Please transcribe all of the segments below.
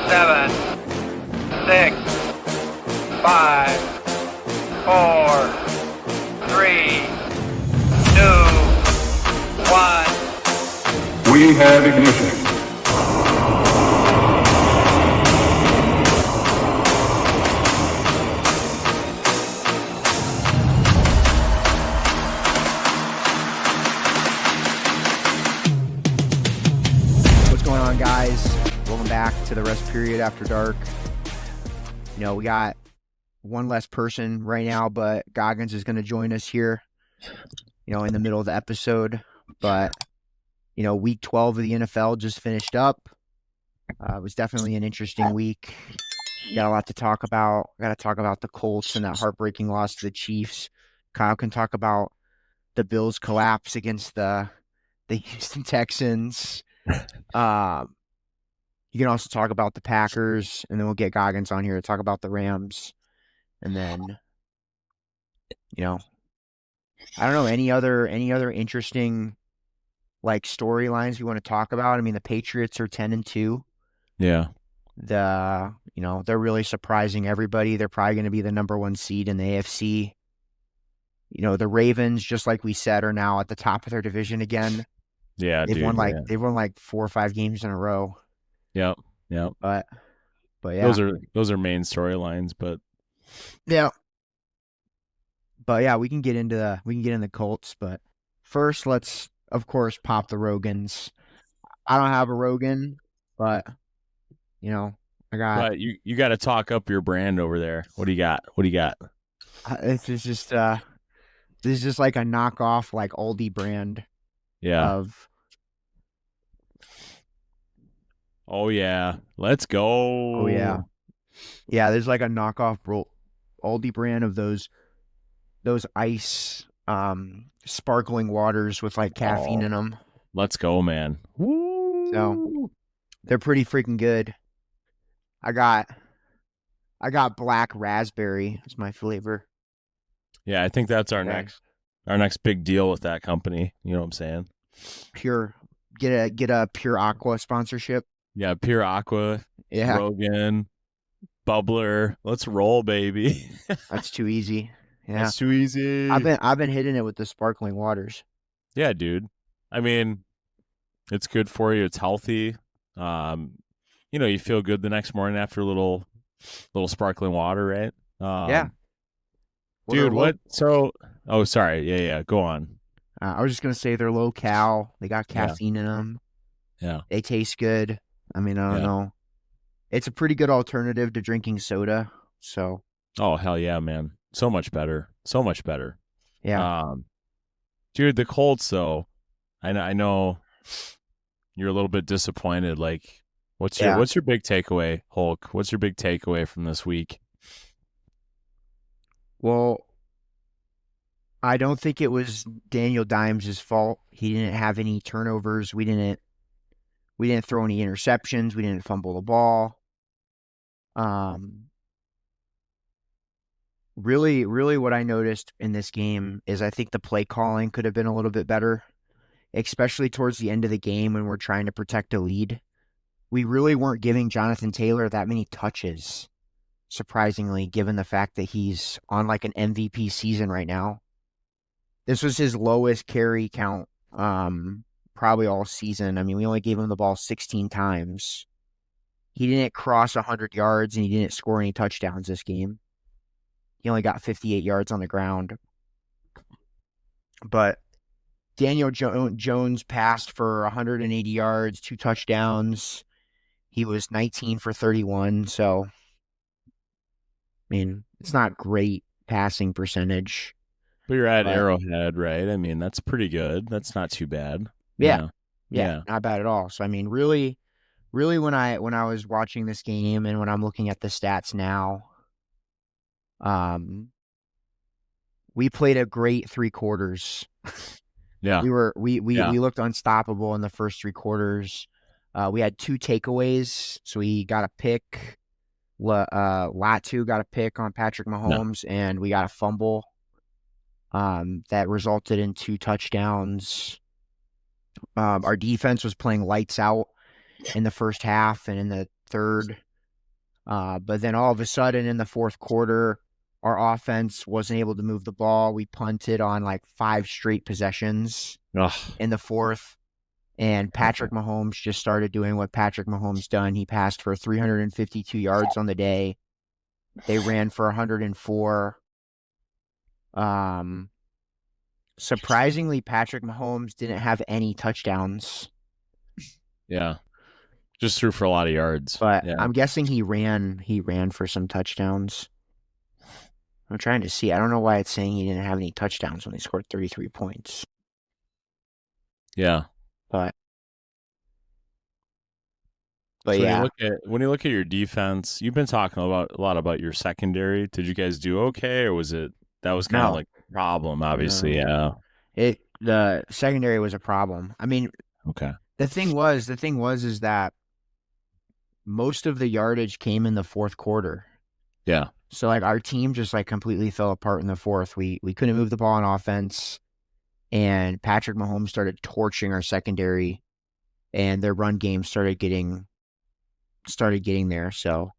7, 6, 5, 4, 3, 2, 1. We have ignition. What's going on, guys? Welcome back to the Rest Period After Dark. You know, we got one less person right now, but Goggins is going to join us here, you know, in the middle of the episode. But, you know, week 12 of the NFL just finished up. It was definitely an interesting week. Got a lot to talk about. Got to talk about the Colts and that heartbreaking loss to the Chiefs. Kyle can talk about the Bills' collapse against the Houston Texans. You can also talk about the Packers, and then we'll get Goggins on here to talk about the Rams. And then, you know, I don't know, any other interesting like storylines you want to talk about? I mean, the Patriots are 10-2. Yeah. You know, they're really surprising everybody. They're probably going to be the number 1 seed in the AFC. You know, the Ravens, just like we said, are now at the top of their division again. Yeah, they've won like 4 or 5 games in a row. Yep. But yeah, those are main storylines, but yeah. But yeah, we can get into the Colts, but first let's of course pop the Rogans. I don't have a Rogan, but you know, I got. But you got to talk up your brand over there. What do you got? This is just like a knockoff, like Aldi brand. Yeah. Of. Oh yeah, let's go. Oh yeah. Yeah, there's like a knockoff Aldi brand of those ice sparkling waters with like caffeine in them. Let's go, man. Woo! So they're pretty freaking good. I got black raspberry. It's my flavor. Yeah, I think that's our next big deal with that company. You know what I'm saying? Pure, get a Pure Aqua sponsorship. Yeah, Pure Aqua. Yeah, Rogan, Bubbler. Let's roll, baby. That's too easy. Yeah, that's too easy. I've been hitting it with the sparkling waters. Yeah, dude. I mean, it's good for you. It's healthy. You know, you feel good the next morning after a little sparkling water, right? Yeah. Dude, what? So, oh, sorry. Yeah. Go on. I was just gonna say they're low cal. They got caffeine in them. Yeah. They taste good. I mean, I don't know. It's a pretty good alternative to drinking soda. So. Oh hell yeah, man! So much better. Yeah. Dude, the Colts though. I know. You're a little bit disappointed. Like, what's your big takeaway, Hulk? What's your big takeaway from this week? Well, I don't think it was Daniel Dimes' fault. He didn't have any turnovers. We didn't throw any interceptions. We didn't fumble the ball. Really what I noticed in this game is I think the play calling could have been a little bit better, especially towards the end of the game when we're trying to protect a lead. We really weren't giving Jonathan Taylor that many touches, surprisingly, given the fact that he's on like an MVP season right now. This was his lowest carry count probably all season. I mean, we only gave him the ball 16 times. He didn't cross 100 yards, and he didn't score any touchdowns this game. He only got 58 yards on the ground. But Daniel Jones passed for 180 yards, 2 touchdowns. He was 19 for 31, so, I mean, it's not great passing percentage. But you're at Arrowhead, right? I mean, that's pretty good. That's not too bad. Yeah, not bad at all. So, I mean, really when I was watching this game and when I'm looking at the stats now, we played a great 3 quarters. Yeah. We looked unstoppable in the first 3 quarters. We had 2 takeaways, so we got a pick. Latu got a pick on Patrick Mahomes, and we got a fumble that resulted in 2 touchdowns. Our defense was playing lights out in the first half, and in the third, But then all of a sudden in the fourth quarter, our offense wasn't able to move the ball. We punted on like 5 straight possessions Ugh. in the fourth. And Patrick Mahomes just started doing what Patrick Mahomes done. He passed for 352 yards on the day. They ran for 104. Surprisingly, Patrick Mahomes didn't have any touchdowns. Yeah. Just threw for a lot of yards. But yeah. I'm guessing he ran for some touchdowns. I'm trying to see. I don't know why it's saying he didn't have any touchdowns when he scored 33 points. Yeah. But so yeah. When you look at your defense, you've been talking a lot about your secondary. Did you guys do okay, or was it that was kind of like a problem? Obviously, No. yeah. The secondary was a problem. I mean, okay. The thing was is that most of the yardage came in the fourth quarter. Yeah. So like our team just like completely fell apart in the fourth. We couldn't move the ball on offense, and Patrick Mahomes started torching our secondary, and their run game started getting there. So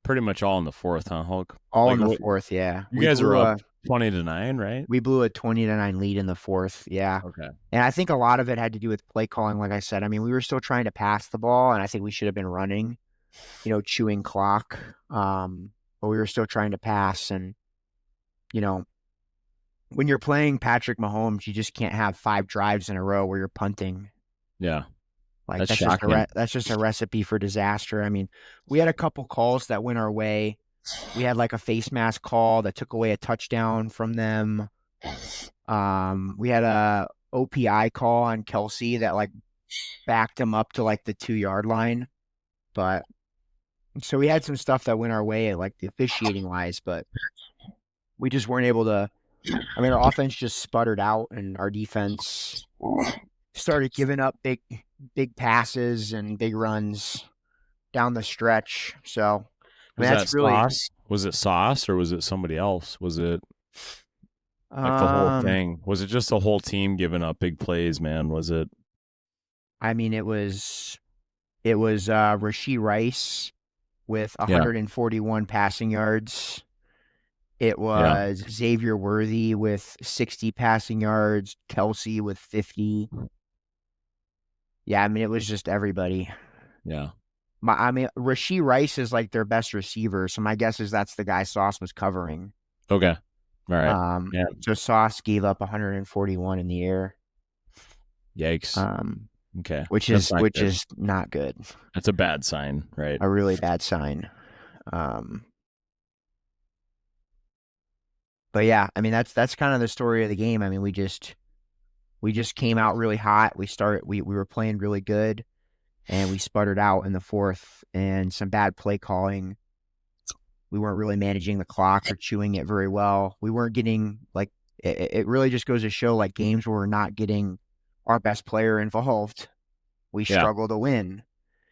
pretty much all in the fourth, huh, Hulk? All in the fourth, yeah. You guys were up 20-9, right? We blew a 20-9 lead in the fourth, yeah. Okay. And I think a lot of it had to do with play calling, like I said. I mean, we were still trying to pass the ball, and I think we should have been running, chewing clock. But we were still trying to pass, and, when you're playing Patrick Mahomes, you just can't have 5 drives in a row where you're punting. Yeah. Like that's just a recipe for disaster. I mean, we had a couple calls that went our way. We had like a face mask call that took away a touchdown from them. We had a OPI call on Kelsey that like backed him up to like the 2-yard line. But so we had some stuff that went our way, like the officiating wise, but we just weren't able to. I mean, our offense just sputtered out, and our defense started giving up big passes and big runs down the stretch. So I mean, that's really Sauce? Was it Sauce or was it somebody else? Was it like the whole thing? Was it just the whole team giving up big plays, man? Was it? I mean, it was Rashee Rice with 141 passing yards. It was Xavier Worthy with 60 passing yards, Kelsey with 50. Yeah, I mean, it was just everybody. Yeah. Rashee Rice is like their best receiver, so my guess is that's the guy Sauce was covering. Okay. All right. So Sauce gave up 141 in the air. Yikes. Okay. Which is not good. That's a bad sign, right? A really bad sign. But yeah, I mean that's kind of the story of the game. I mean, we just came out really hot. We were playing really good, and we sputtered out in the fourth, and some bad play calling. We weren't really managing the clock or chewing it very well. We weren't getting like it really just goes to show like games where we're not getting our best player involved, we struggle to win.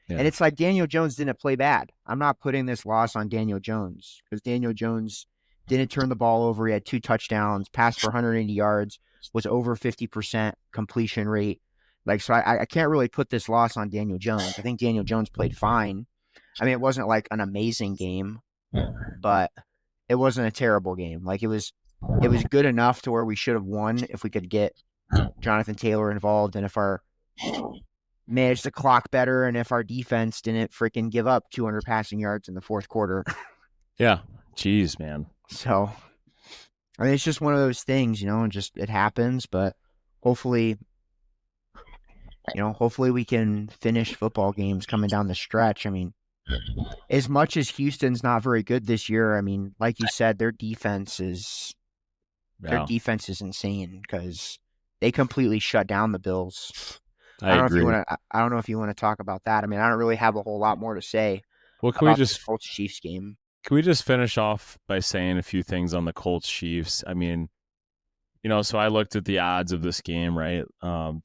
Yeah. And it's like Daniel Jones didn't play bad. I'm not putting this loss on Daniel Jones because Daniel Jones didn't turn the ball over. He had 2 touchdowns, passed for 180 yards, was over 50% completion rate. Like, so I can't really put this loss on Daniel Jones. I think Daniel Jones played fine. I mean, it wasn't like an amazing game, but it wasn't a terrible game. Like, it was good enough to where we should have won if we could get Jonathan Taylor involved, and if our managed the clock better, and if our defense didn't freaking give up 200 passing yards in the fourth quarter. Yeah. Jeez, man. So, I mean, it's just one of those things, and just it happens, but hopefully we can finish football games coming down the stretch. I mean, as much as Houston's not very good this year, I mean, like you said, their defense is insane because they completely shut down the Bills. I don't know if you want to talk about that. I mean, I don't really have a whole lot more to say. Well, can we just Colts Chiefs game? Can we just finish off by saying a few things on the Colts Chiefs? I mean, so I looked at the odds of this game, right?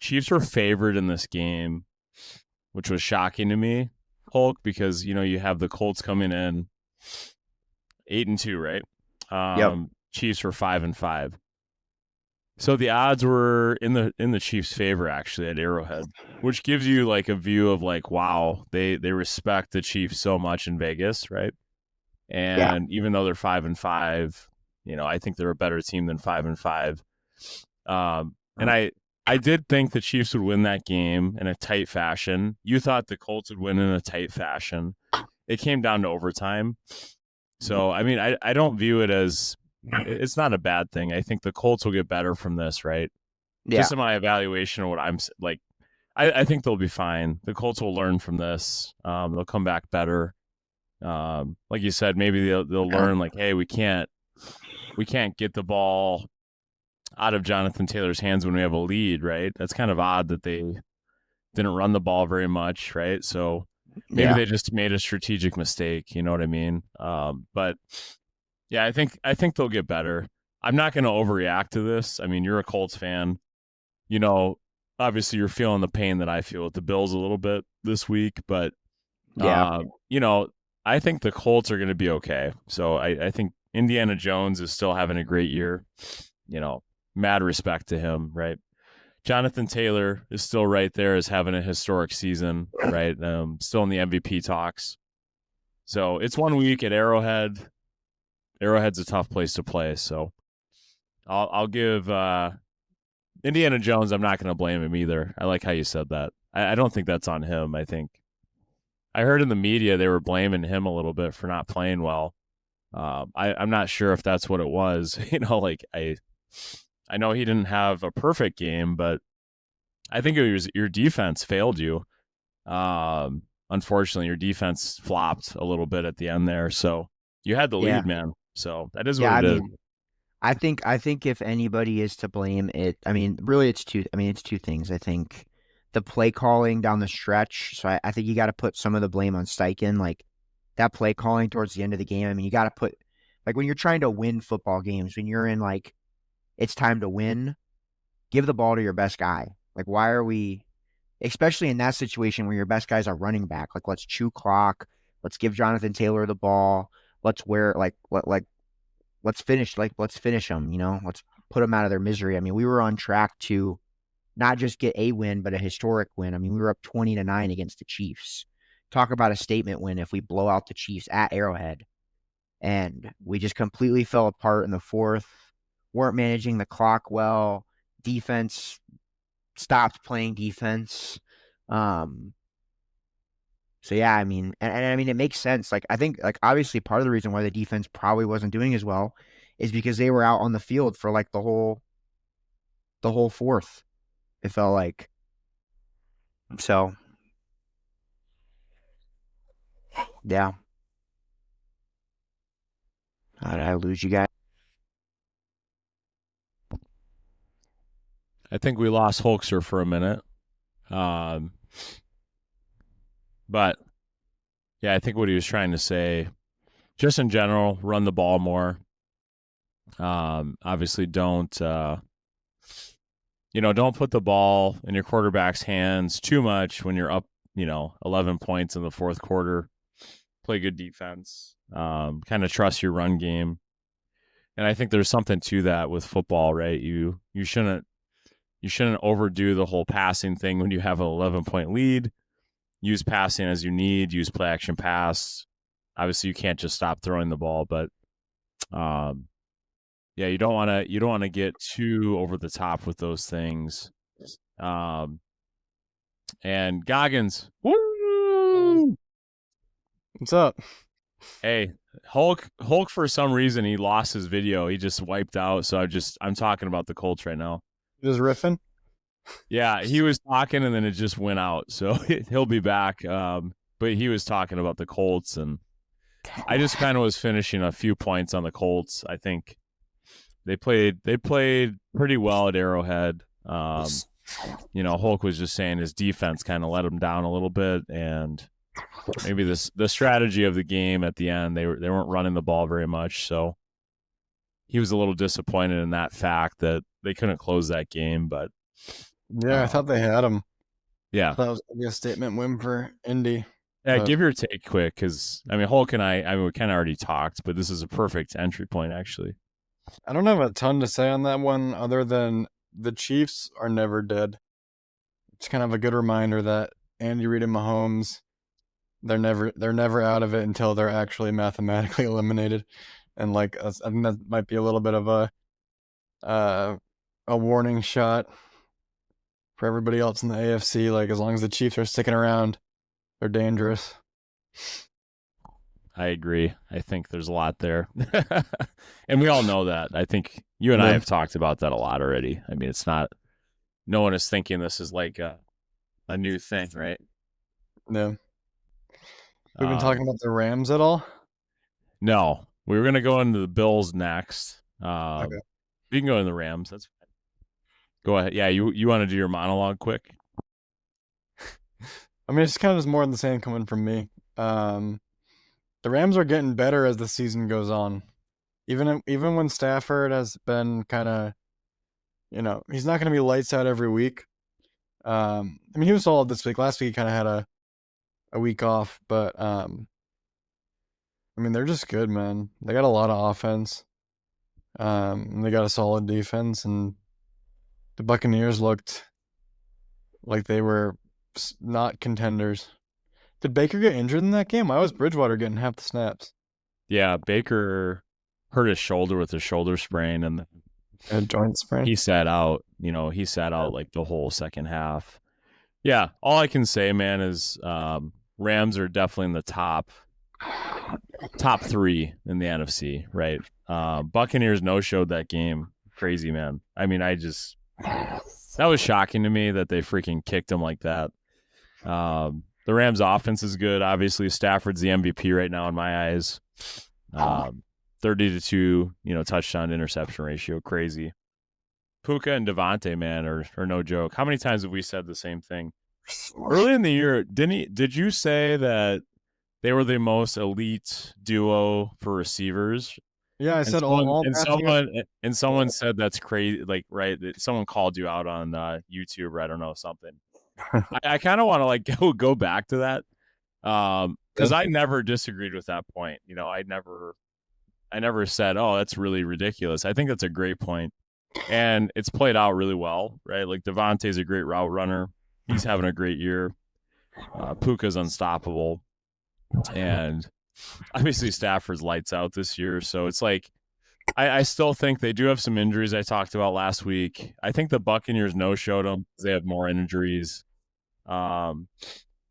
Chiefs were favored in this game, which was shocking to me, Hulk, because you have the Colts coming in 8-2, right? Yep. Chiefs were 5-5. So the odds were in the Chiefs' favor actually at Arrowhead, which gives you like a view of like, wow, they respect the Chiefs so much in Vegas, right? And even though they're 5-5, I think they're a better team than 5-5. And I did think the Chiefs would win that game in a tight fashion. You thought the Colts would win in a tight fashion. It came down to overtime. So, I mean, I don't view it as it's not a bad thing. I think the Colts will get better from this, right? Yeah. Just in my evaluation of what I'm like, I think they'll be fine. The Colts will learn from this. They'll come back better. Like you said, maybe they'll learn like, hey, we can't get the ball out of Jonathan Taylor's hands when we have a lead, right? That's kind of odd that they didn't run the ball very much, right? So maybe they just made a strategic mistake, you know what I mean? But yeah, I think they'll get better. I'm not going to overreact to this. I mean, you're a Colts fan. Obviously you're feeling the pain that I feel with the Bills a little bit this week, but I think the Colts are going to be okay. So I think Indiana Jones is still having a great year. Mad respect to him, right? Jonathan Taylor is still right there as having a historic season, right? Still in the MVP talks. So it's 1 week at Arrowhead. Arrowhead's a tough place to play. So I'll give Indiana Jones, I'm not going to blame him either. I like how you said that. I don't think that's on him. I think I heard in the media they were blaming him a little bit for not playing well. I'm not sure if that's what it was. I know he didn't have a perfect game, but I think it was your defense failed you. Unfortunately, your defense flopped a little bit at the end there. So you had the lead, man. So that is what it is. I think if anybody is to blame it, I mean, really it's two things. I think the play calling down the stretch. So I think you got to put some of the blame on Steichen, like that play calling towards the end of the game. I mean, you got to put, like, when you're trying to win football games, when you're in like, it's time to win, give the ball to your best guy. Like, why are we, especially in that situation where your best guys are running back, like, let's chew clock. Let's give Jonathan Taylor the ball. Let's finish them, let's put them out of their misery. I mean, we were on track to not just get a win, but a historic win. I mean, we were up 20-9 against the Chiefs. Talk about a statement win if we blow out the Chiefs at Arrowhead. And we just completely fell apart in the fourth, weren't managing the clock well. Defense stopped playing defense. So yeah, I mean, and I mean, it makes sense. Like, I think, like, obviously part of the reason why the defense probably wasn't doing as well is because they were out on the field for like the whole fourth. It felt like. So yeah. How did I lose you guys? I think we lost Hulkster for a minute. But yeah, I think what he was trying to say, just in general, run the ball more. Obviously don't put the ball in your quarterback's hands too much when you're up, 11 points in the fourth quarter. Play good defense. Kind of trust your run game. And I think there's something to that with football, right? You shouldn't overdo the whole passing thing when you have an 11-point lead. Use passing as you need. Use play action pass. Obviously, you can't just stop throwing the ball, but yeah, you don't want to get too over the top with those things. And Goggins, woo! What's up? Hey, Hulk. For some reason, he lost his video. He just wiped out. So I'm talking about the Colts right now. Just riffing. Yeah, he was talking and then it just went out. So he'll be back. But he was talking about the Colts, and I just kind of was finishing a few points on the Colts. I think they played pretty well at Arrowhead. Hulk was just saying his defense kind of let him down a little bit, and maybe the strategy of the game at the end, they weren't running the ball very much. So he was a little disappointed in that fact that they couldn't close that game, but yeah, I thought they had him. Yeah, that was a statement win for Indy. Yeah, give your take quick, because I mean, Hulk and I we kind of already talked, but this is a perfect entry point, actually. I don't have a ton to say on that one, other than the Chiefs are never dead. It's kind of a good reminder that Andy Reid and Mahomes, they're never out of it until they're actually mathematically eliminated, and like I think that might be a little bit of a warning shot for everybody else in the AFC. Like as long as the Chiefs are sticking around, they're dangerous. I agree. I think there's a lot there. And we all know that. I think you and I have talked about that a lot already. I mean, it's not, no one is thinking this is like a new thing, right? No. We've been talking about the Rams at all? No. We were going to go into the Bills next. Okay. We can go into the Rams. That's fine. Go ahead. Yeah, you want to do your monologue quick? I mean, it's kind of just more than the same coming from me. The Rams are getting better as the season goes on. Even when Stafford has been kind of, he's not going to be lights out every week. I mean, he was solid this week. Last week he kind of had a week off, but I mean, they're just good, man. They got a lot of offense. And they got a solid defense, and the Buccaneers looked like they were not contenders. Did Baker get injured in that game? Why was Bridgewater getting half the snaps? Yeah, Baker hurt his shoulder with a shoulder sprain, and A joint sprain? he sat out. He sat out like the whole second half. Yeah, all I can say, man, is Rams are definitely in the top 3 in the NFC, right? Buccaneers no-showed that game. Crazy, man. I mean, that was shocking to me that they freaking kicked him like that. The Rams offense is good. Obviously, Stafford's the MVP right now in my eyes. 30-2, touchdown to interception ratio. Crazy. Puka and Devontae, man, are no joke. How many times have we said the same thing? Early in the year, did you say that they were the most elite duo for receivers? Yeah, I said someone said that's crazy. Like, right? Someone called you out on YouTube, or I don't know, something. I kind of want to like go back to that because I never disagreed with that point. I never said, oh, that's really ridiculous. I think that's a great point, and it's played out really well, right? Like Devontae's a great route runner. He's having a great year. Puka's unstoppable, and obviously Stafford's lights out this year. So it's like I still think they do have some injuries I talked about last week. I think the Buccaneers no-showed them because they have more injuries. But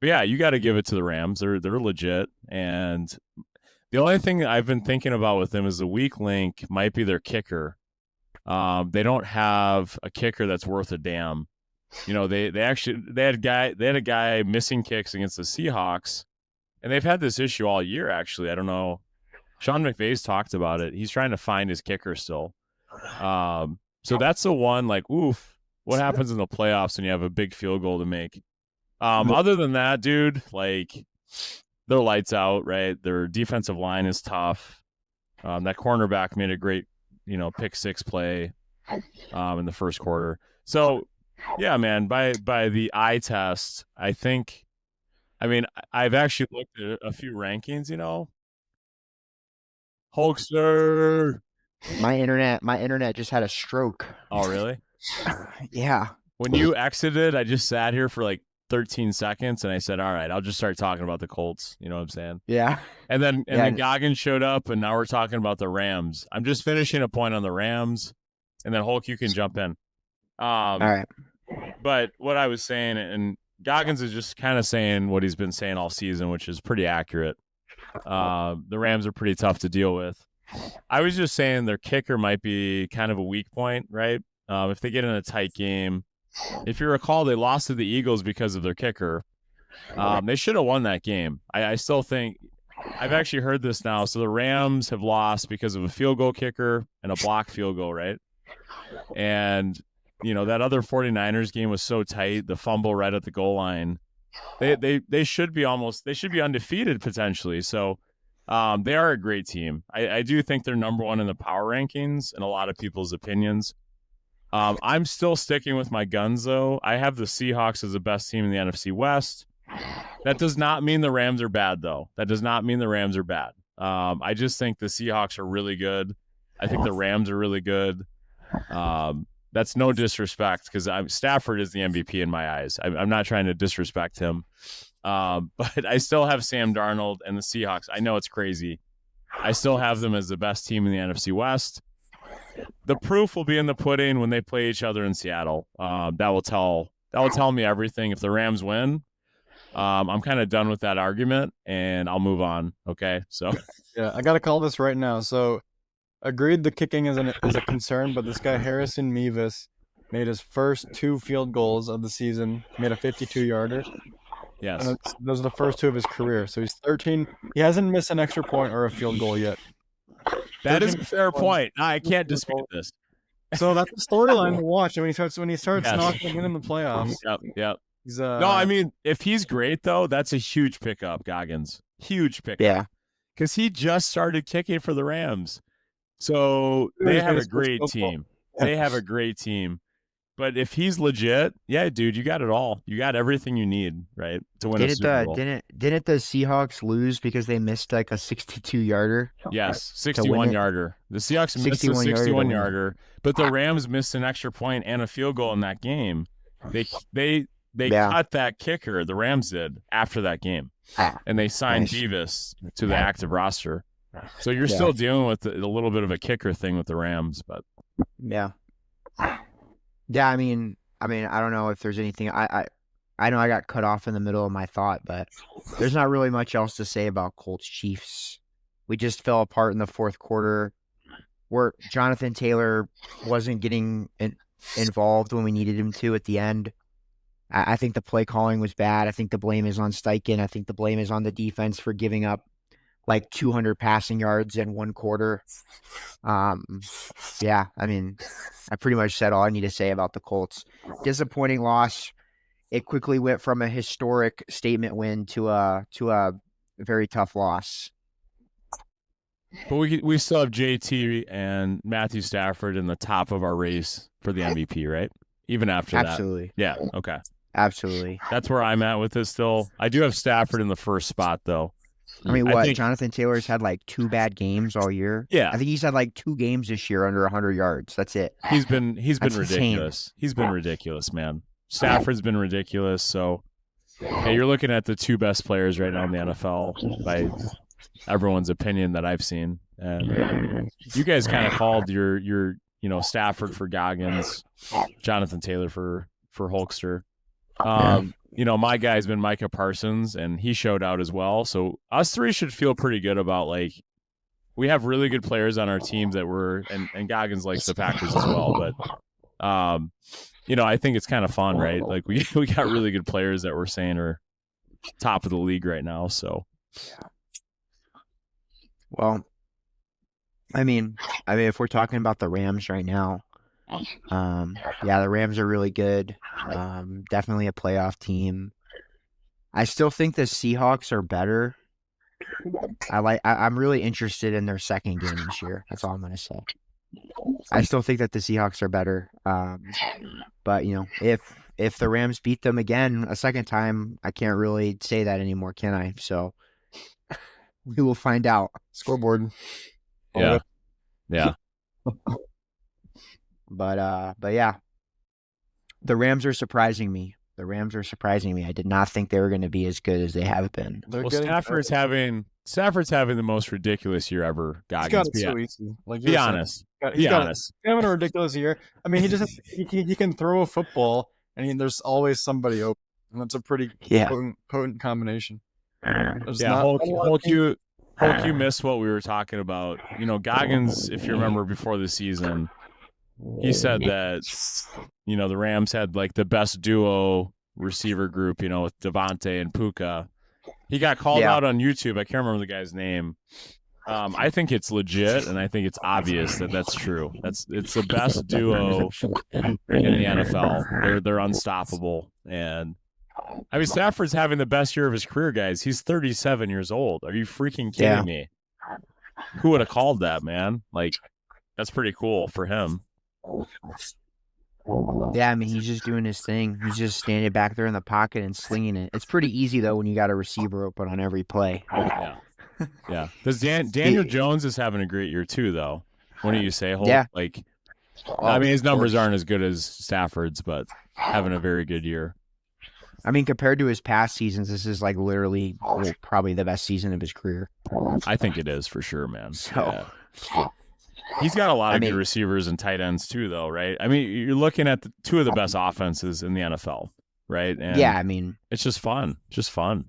yeah, you got to give it to the Rams. They're legit. And the only thing I've been thinking about with them is the weak link might be their kicker. They don't have a kicker that's worth a damn. They had a guy missing kicks against the Seahawks, and they've had this issue all year. Actually, I don't know. Sean McVay's talked about it. He's trying to find his kicker still. So that's the one, like, oof, what happens in the playoffs when you have a big field goal to make? Other than that, dude, like, they're lights out, right? Their defensive line is tough. That cornerback made a great, pick 6 play in the first quarter. So, yeah, man, by the eye test, I mean, I've actually looked at a few rankings, Hulkster. My internet just had a stroke. Oh, really? Yeah. When you exited, I just sat here for like 13 seconds, and I said, all right, I'll just start talking about the Colts. You know what I'm saying? Yeah. And then Goggins showed up, and now we're talking about the Rams. I'm just finishing a point on the Rams, and then Hulk, you can jump in. All right. But what I was saying, and Goggins is just kind of saying what he's been saying all season, which is pretty accurate. The Rams are pretty tough to deal with. I was just saying their kicker might be kind of a weak point, right? If they get in a tight game. If you recall, they lost to the Eagles because of their kicker. They should have won that game. I still think – I've actually heard this now. So the Rams have lost because of a field goal kicker and a blocked field goal, right? And – that other 49ers game was so tight, the fumble right at the goal line. They should be undefeated potentially. So they are a great team. I do think they're number 1 in the power rankings in a lot of people's opinions. I'm still sticking with my guns, though. I have the Seahawks as the best team in the NFC West. That does not mean the Rams are bad, though. That does not mean the Rams are bad. I just think the Seahawks are really good. I think the Rams are really good. That's no disrespect because Stafford is the MVP in my eyes. I'm not trying to disrespect him. But I still have Sam Darnold and the Seahawks. I know it's crazy. I still have them as the best team in the NFC West. The proof will be in the pudding when they play each other in Seattle. That will tell me everything. If the Rams win, I'm kind of done with that argument, and I'll move on. Okay, so Yeah, I gotta call this right now. So, agreed, the kicking is a concern, but this guy Harrison Mevis made his first 2 field goals of the season, made a 52-yarder. yes, And those are the first 2 of his career. So he's 13. He hasn't missed an extra point or a field goal yet. that is a fair point. I can't dispute this. So that's a storyline to watch. And when he starts Yes. knocking in the playoffs, Yep. he's No, I mean, if he's great though, that's a huge pickup, Goggins. Huge pickup. Yeah. Because he just started kicking for the Rams. So they have a great team. They have a great team. But if he's legit, yeah, dude, you got it all. You got everything you need, right, to win a Super Bowl. Didn't the Seahawks lose because they missed like a 62-yarder? Yes, win it? 61-yarder. The Seahawks missed a 61-yarder, but the Ah. Rams missed an extra point and a field goal in that game. They Yeah. cut that kicker, the Rams did, after that game. And they signed Nice. Beavis to the active roster. So you're Yeah. still dealing with a little bit of a kicker thing with the Rams, but Yeah. Yeah, I mean, I don't know if there's anything. I know I got cut off in the middle of my thought, but there's not really much else to say about Colts Chiefs. We just fell apart in the fourth quarter, where Jonathan Taylor wasn't getting involved when we needed him to at the end. I think the play calling was bad. I think the blame is on Steichen. I think the blame is on the defense for giving up like 200 passing yards in one quarter. Yeah, I mean, I pretty much said all I need to say about the Colts. Disappointing loss. It quickly went from a historic statement win to a very tough loss. But we still have JT and Matthew Stafford in the top of our race for the MVP, right? Even after Absolutely. that. Yeah, okay. Absolutely. That's where I'm at with this still. I do have Stafford in the first spot, though. I mean, I what? think- Jonathan Taylor's had like 2 bad games all year. Yeah. I think he's had like 2 games this year under 100 yards. That's it. He's been That's insane. ridiculous. He's been ridiculous, man. Stafford's been ridiculous. So, yeah, you're looking at the 2 best players right now in the NFL by everyone's opinion that I've seen. And you guys kind of called your Stafford for Goggins, Jonathan Taylor for Hulkster. My guy's been Micah Parsons, and he showed out as well. So us 3 should feel pretty good about, like, we have really good players on our teams that and Goggins likes the Packers as well. But, I think it's kind of fun, right? Like, we got really good players that we're saying are top of the league right now. So, Well, I mean, if we're talking about the Rams right now, yeah, the Rams are really good. Definitely a playoff team. I still think the Seahawks are better. I'm really interested in their second game this year. That's all I'm gonna say. I still think that the Seahawks are better. But if the Rams beat them again a second time, I can't really say that anymore, can I? So we will find out. scoreboard. yeah. Yeah. But yeah, the Rams are surprising me. I did not think they were going to be as good as they have been. They're Well, getting Stafford's having the most ridiculous year ever, He's got Goggins. it so easy. Like Be you're saying. honest. He's Be got- honest. He's having a ridiculous year. I mean, he can throw a football, and there's always somebody open, and that's a pretty Yeah. potent combination. There's Yeah, not Hulk, a lot of teams- you missed what we were talking about. Goggins, if you remember before the season, he said that, the Rams had like the best duo receiver group, with Devontae and Puka. He got called Yeah. out on YouTube. I can't remember the guy's name. I think it's legit, and I think it's obvious that that's true. It's the best duo in the NFL. They're unstoppable. And I mean, Stafford's having the best year of his career, guys. He's 37 years old. Are you freaking kidding Yeah. me? Who would have called that, man? Like, that's pretty cool for him. Yeah, I mean, he's just doing his thing. He's just standing back there in the pocket and slinging it. It's pretty easy, though, when you got a receiver open on every play. Yeah. Yeah. Because Daniel Jones is having a great year, too, though. Wouldn't you say, Holt? Yeah. Like, I mean, his numbers aren't as good as Stafford's, but having a very good year. I mean, compared to his past seasons, this is like literally probably the best season of his career. I think it is for sure, man. So, Yeah. He's got a lot I of mean- good receivers and tight ends too, though, right? I mean, you're looking at two of the best offenses in the NFL, right? And yeah, I mean, it's just fun. Just fun.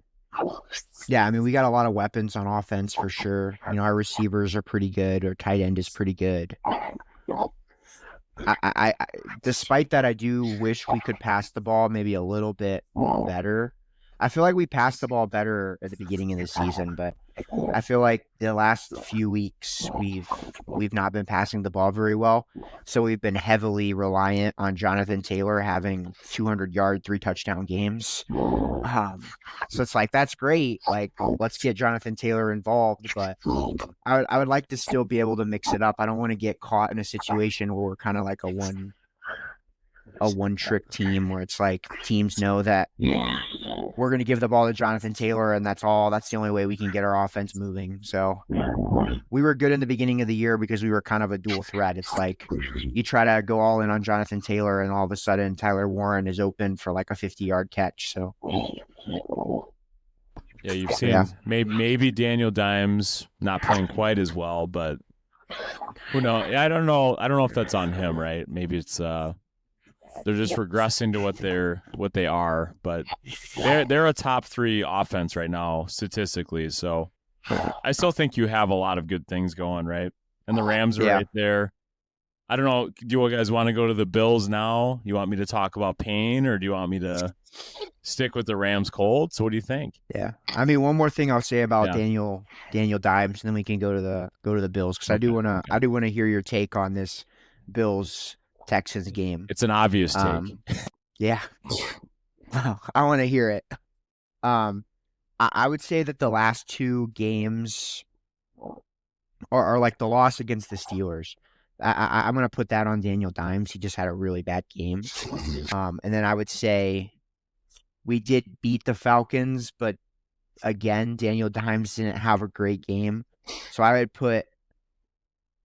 yeah, I mean, we got a lot of weapons on offense for sure. You know, our receivers are pretty good. Our tight end is pretty good. I despite that, I do wish we could pass the ball maybe a little bit better. I feel like we passed the ball better at the beginning of the season, but I feel like the last few weeks we've not been passing the ball very well. So we've been heavily reliant on Jonathan Taylor having 200-yard, 3-touchdown games. So it's like, that's great. Like, let's get Jonathan Taylor involved, but I would like to still be able to mix it up. I don't want to get caught in a situation where we're kind of like a one trick team where it's like teams know that we're going to give the ball to Jonathan Taylor and that's all. That's the only way we can get our offense moving. So we were good in the beginning of the year because we were kind of a dual threat. It's like you try to go all in on Jonathan Taylor and all of a sudden Tyler Warren is open for like a 50-yard catch. So yeah, you've seen maybe Daniel Dimes not playing quite as well, but who knows? I don't know if that's on him, right? Maybe it's they're just regressing to what they are, but they're a top 3 offense right now statistically. So I still think you have a lot of good things going, right? And the Rams are right there. I don't know. Do you guys want to go to the Bills now? You want me to talk about Payne, or do you want me to stick with the Rams Colts? What do you think? Yeah, I mean, one more thing I'll say about Daniel Dimes, and then we can go to the Bills because I do want to hear your take on this Bills Texans game. It's an obvious take. Yeah, I want to hear it. I would say that the last 2 games are like the loss against the Steelers. I'm going to put that on Daniel Dimes. He just had a really bad game. And then I would say we did beat the Falcons, but again, Daniel Dimes didn't have a great game. So I would put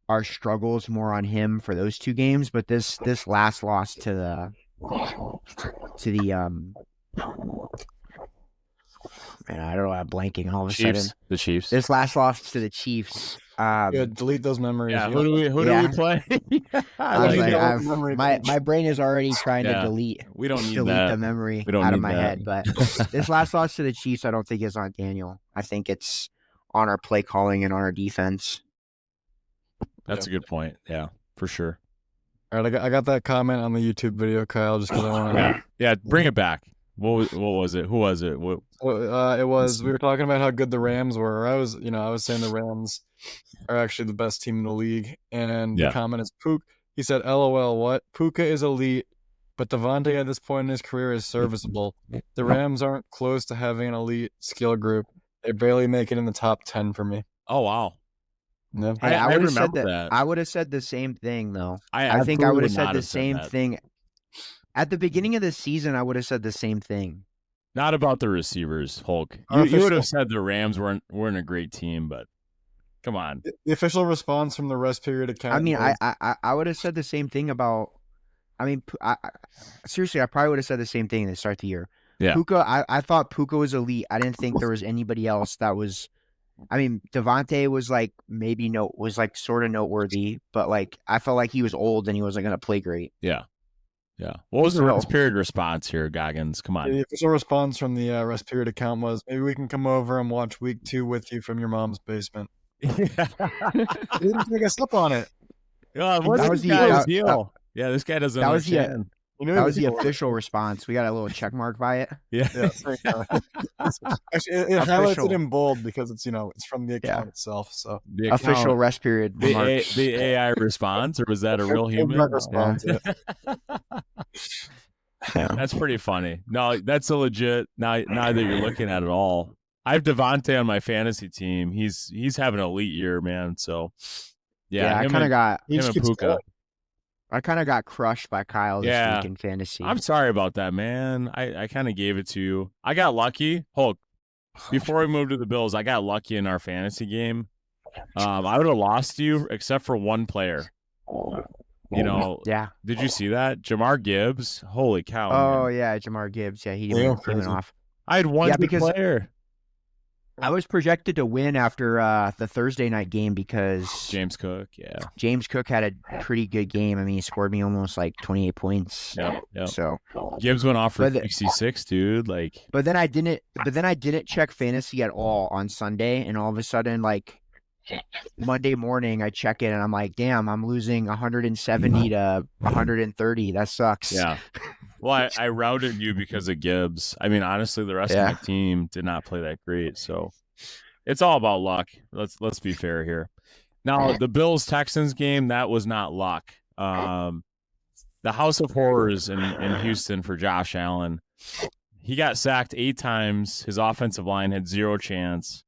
our struggles more on him for those 2 games. But this last loss to the man, I don't know, I'm blanking all of a sudden. The Chiefs. This last loss to the Chiefs. Yeah, delete those memories. Yeah, who do we play? I was like, my brain is already trying to delete. We don't need the memory out of my head. But this last loss to the Chiefs, I don't think is on Daniel. I think it's on our play calling and on our defense. That's a good point. Yeah, for sure. All right, I got that comment on the YouTube video, Kyle, just because I want to. Yeah, bring it back. What was it? Who was it? It was, we were talking about how good the Rams were. I was saying the Rams are actually the best team in the league. And the comment is Puka. He said, LOL, what? Puka is elite, but Devontae at this point in his career is serviceable. The Rams aren't close to having an elite skill group. They barely make it in the top 10 for me. Oh, wow. Yeah. Hey, I would have remember said that. I would have said the same thing, though. I think I would have said the same that. thing. At the beginning of the season, I would have said the same thing. Not about the receivers, Hulk. You would have said the Rams weren't a great team, but come on. The official response from the rest period account. I mean, I would have said the same thing about. I mean, seriously, I probably would have said the same thing to start the year. Yeah. Puka, I thought Puka was elite. I didn't think there was anybody else that was. I mean, Devontae was like sort of noteworthy, but like I felt like he was old and he wasn't going to play great. Yeah. Yeah. What was the rest period response here, Goggins? Come on. The official response from the rest period account was, maybe we can come over and watch week 2 with you from your mom's basement. He didn't take us up on it. What's this guy's deal? This guy doesn't understand. That was the official response. We got a little check mark by it. Yeah. Actually, it highlights it in bold because it's it's from the account itself. So the official rest period. The AI response, or was that a real human response? Yeah. That's pretty funny. No, that's a legit. Now that you're looking at it all, I have Devontae on my fantasy team. He's having an elite year, man. So I kind of got him and Puka. I kind of got crushed by Kyle this week in fantasy. I'm sorry about that, man. I kind of gave it to you. I got lucky. Hulk, before we moved to the Bills, I got lucky in our fantasy game. I would have lost you except for one player. Yeah. did you see that? Jamar Gibbs, holy cow, Oh man. yeah, Jamar Gibbs. Yeah, he They go went crazy. off. I had one Yeah, good because player. I was projected to win after the Thursday night game because James Cook, yeah. James Cook had a pretty good game. I mean, he scored me almost like 28 points. Yep. So, Gibbs went off for But- 66, dude. Like, but then I didn't check fantasy at all on Sunday, and all of a sudden, like Monday morning, I check it and I'm like, damn, I'm losing 170 to 130. That sucks. yeah. Well, I routed you because of Gibbs. I mean, honestly, the rest of Yeah. my team did not play that great. So it's all about luck. Let's be fair here. Now, the Bills-Texans game, that was not luck. The House of Horrors in Houston for Josh Allen. He got sacked 8 times. His offensive line had 0 chance.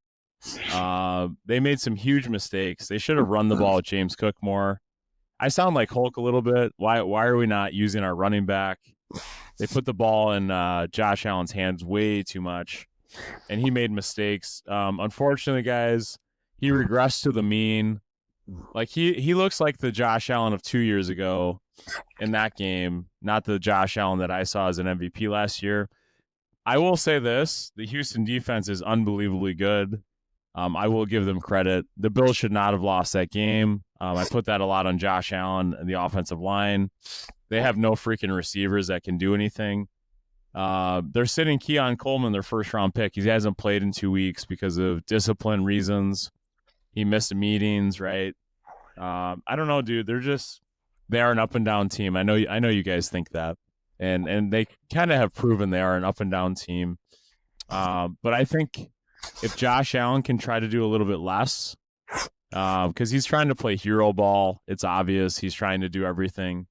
They made some huge mistakes. They should have run the ball with James Cook more. I sound like Hulk a little bit. Why are we not using our running back? They put the ball in Josh Allen's hands way too much, and he made mistakes. Unfortunately, guys, he regressed to the mean. Like he looks like the Josh Allen of 2 years ago in that game, not the Josh Allen that I saw as an MVP last year. I will say this: the Houston defense is unbelievably good. I will give them credit. The Bills should not have lost that game. I put that a lot on Josh Allen and the offensive line. They have no freaking receivers that can do anything. They're sitting Keon Coleman, their first-round pick. He hasn't played in 2 weeks because of discipline reasons. He missed meetings, right? I don't know, dude. They are an up-and-down team. I know you guys think that. And they kind of have proven they are an up-and-down team. But I think if Josh Allen can try to do a little bit less, because he's trying to play hero ball. It's obvious he's trying to do everything.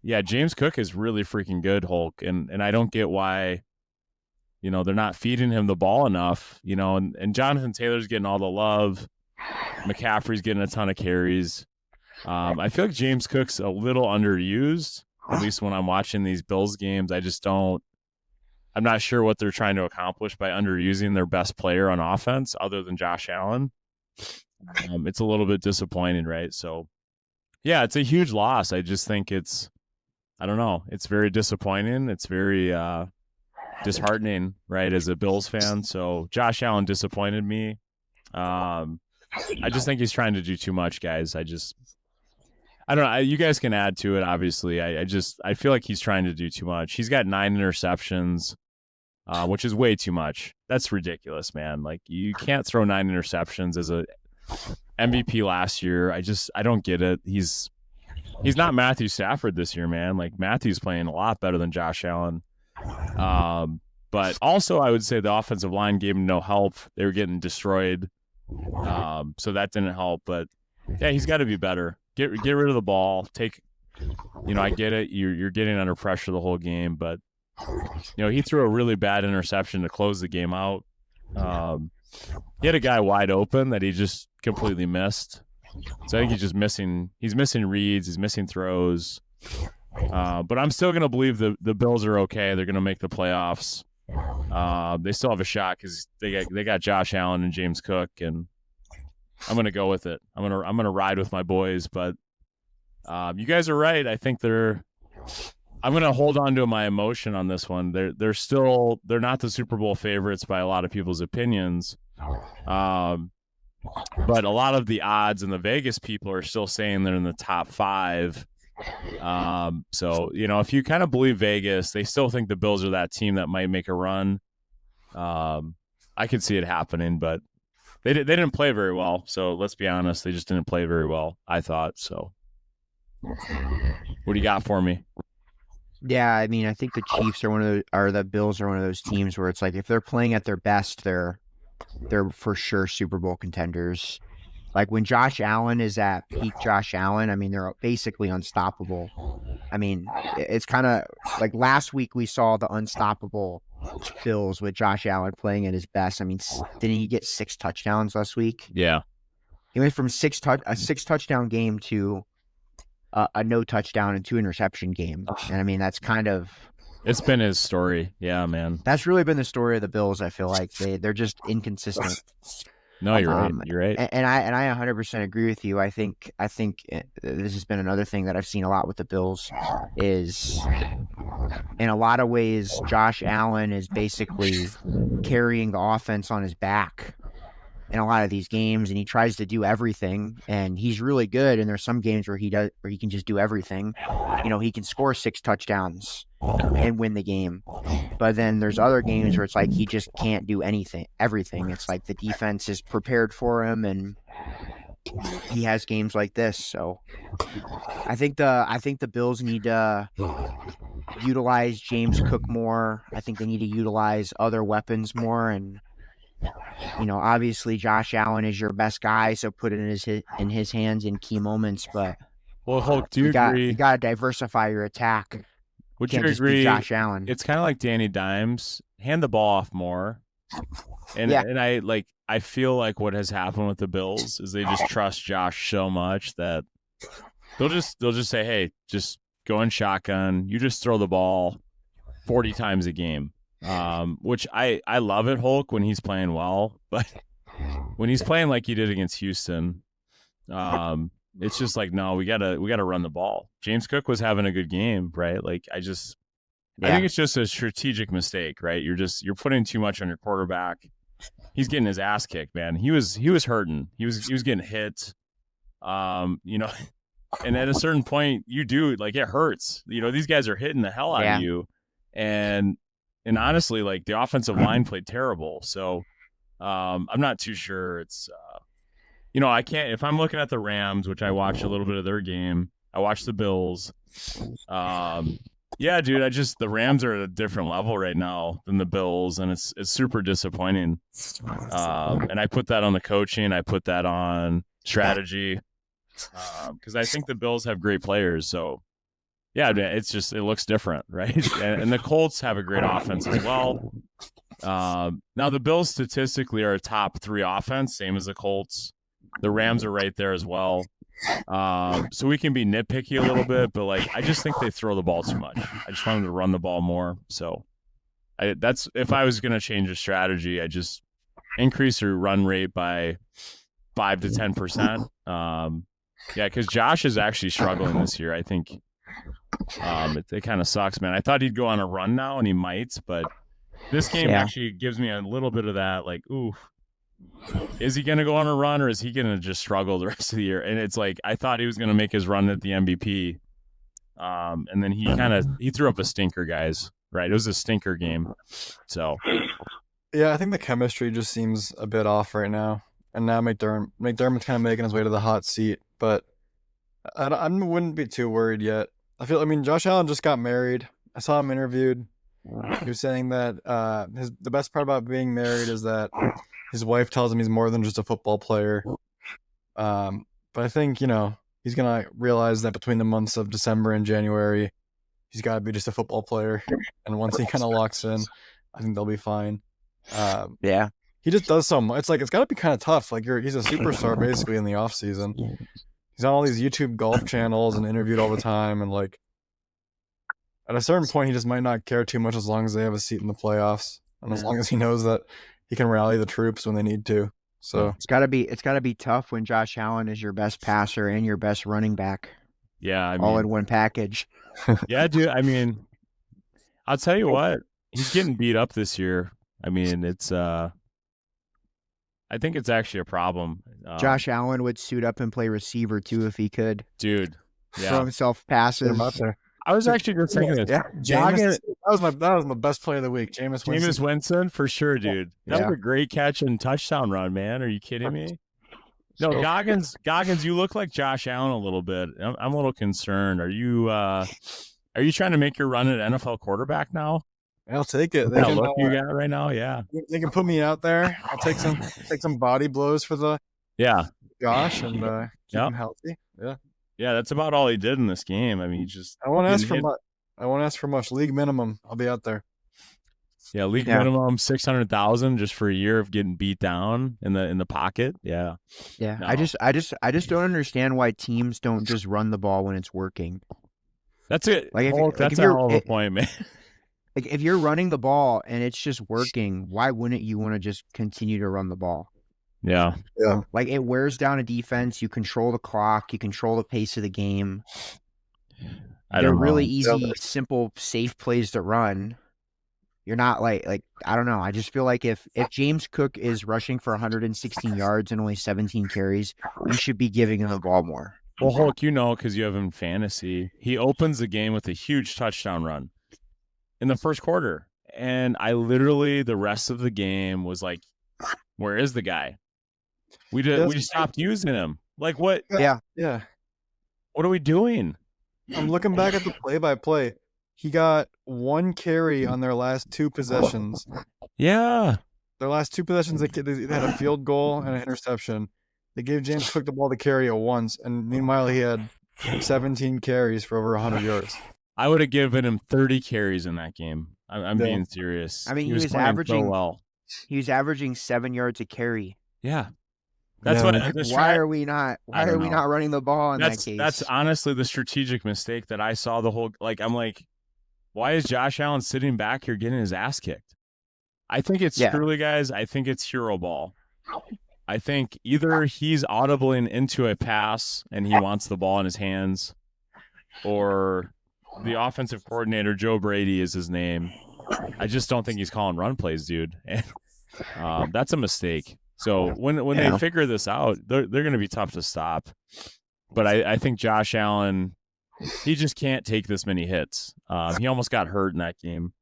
James Cook is really freaking good, Hulk, and I don't get why, they're not feeding him the ball enough, and Jonathan Taylor's getting all the love. McCaffrey's getting a ton of carries. I feel like James Cook's a little underused, at least when I'm watching these Bills games. I'm not sure what they're trying to accomplish by underusing their best player on offense other than Josh Allen. It's a little bit disappointing, right? So, yeah, it's a huge loss. I just think it's very disappointing. It's very disheartening, right, as a Bills fan. So Josh Allen disappointed me. I just think he's trying to do too much, guys. I don't know. You guys can add to it, obviously. I feel like he's trying to do too much. He's got 9 interceptions, which is way too much. That's ridiculous, man. Like, you can't throw 9 interceptions as a MVP last year. I don't get it. He's not Matthew Stafford this year, man. Like, Matthew's playing a lot better than Josh Allen. But also, I would say the offensive line gave him no help. They were getting destroyed. So that didn't help. But yeah, he's got to be better. Get rid of the ball. I get it. You're getting under pressure the whole game, but he threw a really bad interception to close the game out. He had a guy wide open that he just completely missed. So I think he's missing reads, he's missing throws. But I'm still gonna believe the Bills are okay. They're gonna make the playoffs. They still have a shot because they got Josh Allen and James Cook, and I'm gonna go with it. I'm gonna ride with my boys, but you guys are right. I think I'm gonna hold on to my emotion on this one. They're not the Super Bowl favorites by a lot of people's opinions. But a lot of the odds and the Vegas people are still saying they're in the top 5. So if you kind of believe Vegas, they still think the Bills are that team that might make a run. I could see it happening, but they didn't play very well. So let's be honest, they just didn't play very well, I thought. So what do you got for me? Yeah, I mean, I think the Chiefs are the Bills are one of those teams where it's like if they're playing at their best, they're for sure Super Bowl contenders. Like when Josh Allen is at peak Josh Allen, I mean, they're basically unstoppable. I mean, it's kind of like last week we saw the unstoppable Bills with Josh Allen playing at his best. I mean, didn't he get 6 touchdowns last week? Yeah. He went from a 6 touchdown game to a no touchdown and 2 interception game. And I mean, that's kind of... It's been his story. Yeah, man. That's really been the story of the Bills, I feel like. They're just inconsistent. No, you're right. You're right. And I 100% agree with you. I think this has been another thing that I've seen a lot with the Bills is in a lot of ways Josh Allen is basically carrying the offense on his back in a lot of these games, and he tries to do everything, and he's really good. And there's some games where he can just do everything. He can score 6 touchdowns and win the game. But then there's other games where it's like he just can't do everything. It's like the defense is prepared for him, and he has games like this. So I think the Bills need to utilize James Cook more. I think they need to utilize other weapons more, and obviously Josh Allen is your best guy, so put it in his hands in key moments. But well, Hulk, do you agree? You got to diversify your attack. Would you agree? Just be Josh Allen. It's kind of like Danny Dimes. Hand the ball off more. And I feel like what has happened with the Bills is they just trust Josh so much that they'll just say, hey, just go in shotgun. You just throw the ball 40 times a game. Which I love it, Hulk, when he's playing well, but when he's playing like he did against Houston, it's just like, no, we gotta run the ball. James Cook was having a good game, right? Like I think it's just a strategic mistake, right? You're putting too much on your quarterback. He's getting his ass kicked, man. He was hurting. He was getting hit. And at a certain point, it hurts. These guys are hitting the hell out of you, and honestly, like the offensive line played terrible. So I'm not too sure. It's I can't, if I'm looking at the Rams, which I watched a little bit of their game, I watched the Bills. Yeah, dude, the Rams are at a different level right now than the Bills, and it's super disappointing. And I put that on the coaching, I put that on strategy, because I think the Bills have great players. So yeah, it looks different, right? And the Colts have a great offense as well. Now the Bills statistically are a top 3 offense, same as the Colts. The Rams are right there as well. So we can be nitpicky a little bit, but I just think they throw the ball too much. I just want them to run the ball more. So that's if I was going to change a strategy, I just increase your run rate by 5 to 10%. Because Josh is actually struggling this year. I think it kind of sucks, man. I thought he'd go on a run now, and he might, but this game actually gives me a little bit of that, ooh. Is he going to go on a run, or is he going to just struggle the rest of the year? And it's like, I thought he was going to make his run at the MVP. And then he threw up a stinker, guys, right? It was a stinker game. So, yeah, I think the chemistry just seems a bit off right now. And now McDermott's kind of making his way to the hot seat, but I wouldn't be too worried yet. Josh Allen just got married. I saw him interviewed. He was saying that the best part about being married is that his wife tells him he's more than just a football player. But I think, he's going to realize that between the months of December and January, he's got to be just a football player. And once he kind of locks in, I think they'll be fine. He just does so much. It's got to be kind of tough. He's a superstar basically in the off season. He's on all these YouTube golf channels and interviewed all the time. And at a certain point, he just might not care too much as long as they have a seat in the playoffs. And as long as he knows that he can rally the troops when they need to. So it's gotta be tough when Josh Allen is your best passer and your best running back. Yeah, all in one package. Yeah, dude. I'll tell you what, he's getting beat up this year. It's I think it's actually a problem. Josh Allen would suit up and play receiver too if he could. Dude, yeah. Throw himself passes. I was actually just thinking this. Yeah, that was my best play of the week. Jameis Winston for sure, dude. That was a great catch and touchdown run, man. Are you kidding me? No, Goggins, you look like Josh Allen a little bit. I'm a little concerned. Are you trying to make your run at NFL quarterback now? I'll take it. That look you got right now, yeah. They can put me out there. I'll take some body blows for the Josh and keep him healthy. Yeah. Yeah, that's about all he did in this game. I won't ask for much. I won't ask for much. League minimum. I'll be out there. Yeah, league minimum 600,000 just for a year of getting beat down in the pocket. Yeah. Yeah. No. I just don't understand why teams don't just run the ball when it's working. That's it. That's a hell of a point, man. If you're running the ball and it's just working, why wouldn't you want to just continue to run the ball? Yeah. Yeah. Like it wears down a defense. You control the clock. You control the pace of the game. I They're don't really know. easy, simple, safe plays to run. You're not like I don't know. I just feel like if James Cook is rushing for 116 yards and only 17 carries, you should be giving him the ball more. Well, Hulk, you know, because you have him in fantasy, he opens the game with a huge touchdown run in the first quarter. And I literally, the rest of the game was like, where is the guy? We stopped using him. Like, what? Yeah. Yeah. What are we doing? I'm looking back at the play-by-play. He got 1 carry on their last 2 possessions. Yeah. Their last 2 possessions, they had a field goal and an interception. They gave James Cook the ball to carry at once, and meanwhile he had 17 carries for over 100 yards. I would have given him 30 carries in that game. I'm being serious. I mean, he was playing averaging so well. He was averaging 7 yards a carry. Yeah. That's Yeah, what. Why are we not running the ball in that case? That's honestly the strategic mistake that I saw the whole. Like, I'm like, why is Josh Allen sitting back here getting his ass kicked? I think it's truly, guys. I think it's hero ball. I think either he's audibling into a pass and he wants the ball in his hands, or the offensive coordinator, Joe Brady is his name. I just don't think he's calling run plays, dude. And that's a mistake. So when they figure this out, they're going to be tough to stop. But I think Josh Allen, he just can't take this many hits. He almost got hurt in that game.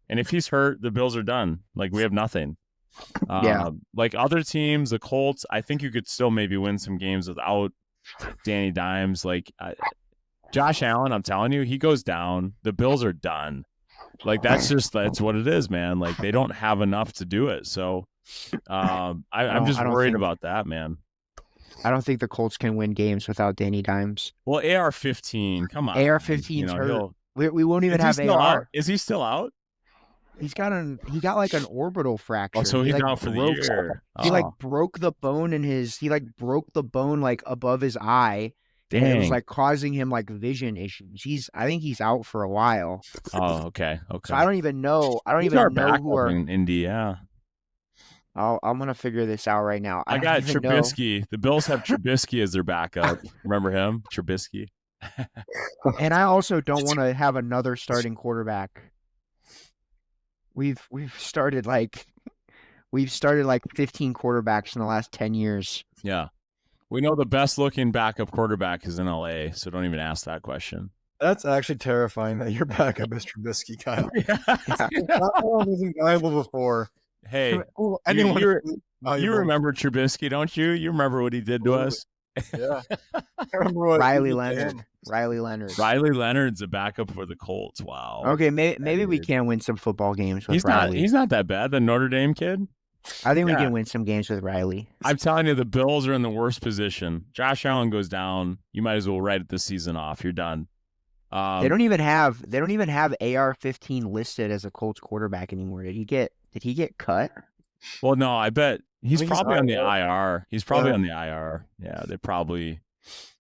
And if he's hurt, the Bills are done. Like, we have nothing. Like other teams, the Colts, I think you could still maybe win some games without Danny Dimes. Like, Josh Allen, I'm telling you, he goes down. The Bills are done. Like, that's what it is, man. Like, they don't have enough to do it. So I'm just worried about that, man. I don't think the Colts can win games without Danny Dimes. Well, AR-15, come on. AR-15's hurt. We won't even have AR. Out? Is he still out? He got like an orbital fracture. Oh, so he's out for the year. He broke the bone in his. He broke the bone above his eye. Dang. And it was vision issues. I think he's out for a while. Oh, okay. So I don't even know. Who are in Indy. Yeah. I'm gonna figure this out right now. I got Trubisky. The Bills have Trubisky as their backup. Remember him, Trubisky? And I also don't want to have another starting quarterback. We've started 15 quarterbacks in the last 10 years. Yeah. We know the best looking backup quarterback is in LA, so don't even ask that question. That's actually terrifying that your backup is Trubisky, Kyle. Yeah. Wasn't viable before. Hey, you remember Trubisky, don't you? You remember what he did to us? Yeah. I remember what Riley Leonard. Riley Leonard's a backup for the Colts. Wow. Okay, maybe we can win some football games with Riley. He's not that bad. The Notre Dame kid. I think we can win some games with Riley. I'm telling you, the Bills are in the worst position. Josh Allen goes down. You might as well write the season off. You're done. They don't even have AR-15 listed as a Colts quarterback anymore. Did he get cut? Well, no, I bet he's probably on the IR. He's probably on the IR. Yeah,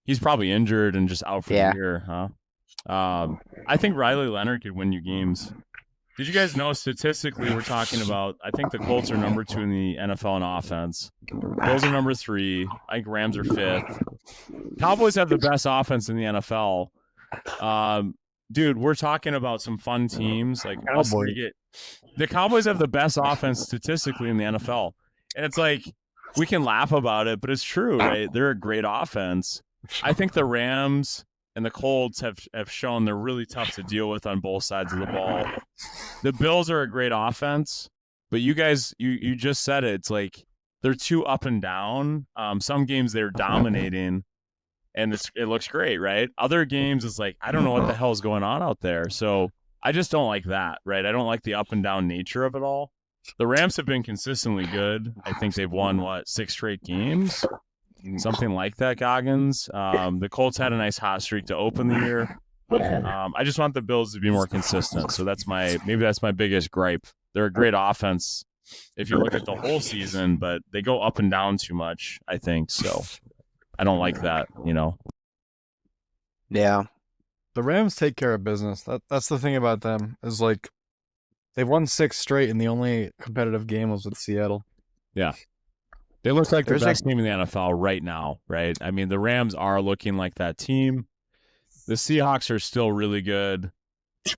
he's probably injured and just out for the year, huh? I think Riley Leonard could win you games. Did you guys know statistically we're talking about, I think the Colts are number 2 in the NFL in offense. Bills are number 3. I think Rams are 5th. Cowboys have the best offense in the NFL. Dude, we're talking about some fun teams. Like, the Cowboys have the best offense statistically in the NFL. And it's like, we can laugh about it, but it's true, right? They're a great offense. I think the Rams and the Colts have shown they're really tough to deal with on both sides of the ball. The Bills are a great offense, but you guys, you just said it. It's like they're too up and down. Some games they're dominating, and it looks great, right? Other games, it's like, I don't know what the hell is going on out there. So I just don't like that, right? I don't like the up and down nature of it all. The Rams have been consistently good. I think they've won, 6 straight games? Something like that, Goggins. The Colts had a nice hot streak to open the year. I just want the Bills to be more consistent. So that's my biggest gripe. They're a great offense if you look at the whole season, but they go up and down too much, I think. So I don't like that, Yeah. The Rams take care of business. That's the thing about them, is like they've won 6 straight and the only competitive game was with Seattle. Yeah. They look like the There's best team in the NFL right now, right? I mean, the Rams are looking like that team. The Seahawks are still really good.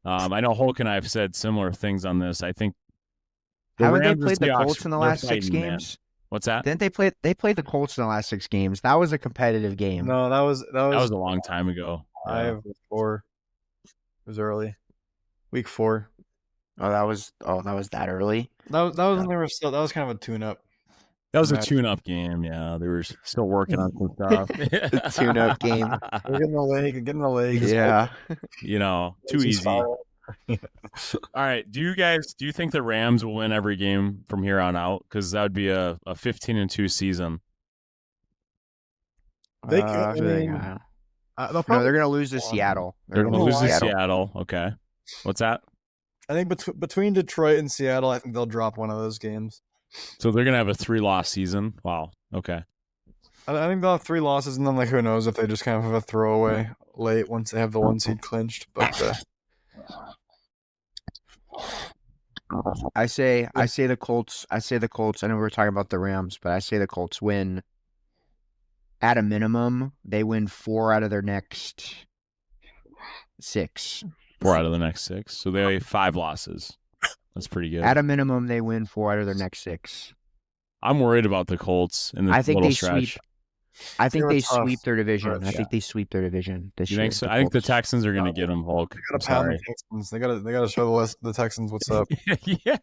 I know Hulk and I have said similar things on this. I think Haven't they Rams and played the Seahawks, Colts in the they're last 6 fighting, man. games? What's that? Didn't they play? They played the Colts in the last 6 games. That was a competitive game. No, that was That was a long time ago. Yeah. 4. It was early. Week 4. That was that early. That was when they were still. That was kind of a tune-up. That was a match. tune-up game. Yeah, they were still working on some stuff. Tune-up game. We're getting the leg. Yeah. You know, too easy. All right. Do you think the Rams will win every game from here on out? Because that would be a 15-2 season. They no, they'll they're probably, going to lose to Seattle. They're going to gonna lose to lose to Seattle. Okay. What's that? I think between Detroit and Seattle, I think they'll drop one of those games. So they're going to have a 3-loss season? Wow. Okay. I think they'll have 3 losses, and then who knows if they just kind of have a throwaway late once they have the 1 seed clinched. But I say the Colts. I know we were talking about the Rams, but I say the Colts win. At a minimum, they win 4 out of their next 6. 4 out of the next 6. So they have 5 losses. That's pretty good. At a minimum, they win 4 out of their next 6. I'm worried about the Colts in the I think little they stretch. sweep. I think They're they tough sweep their division. stretch, I think they sweep their division this You year. think so? I think the Colts. Texans are going to get them, Hulk. they I'm gotta pound sorry. the Texans. They gotta show the Texans what's up. Yeah.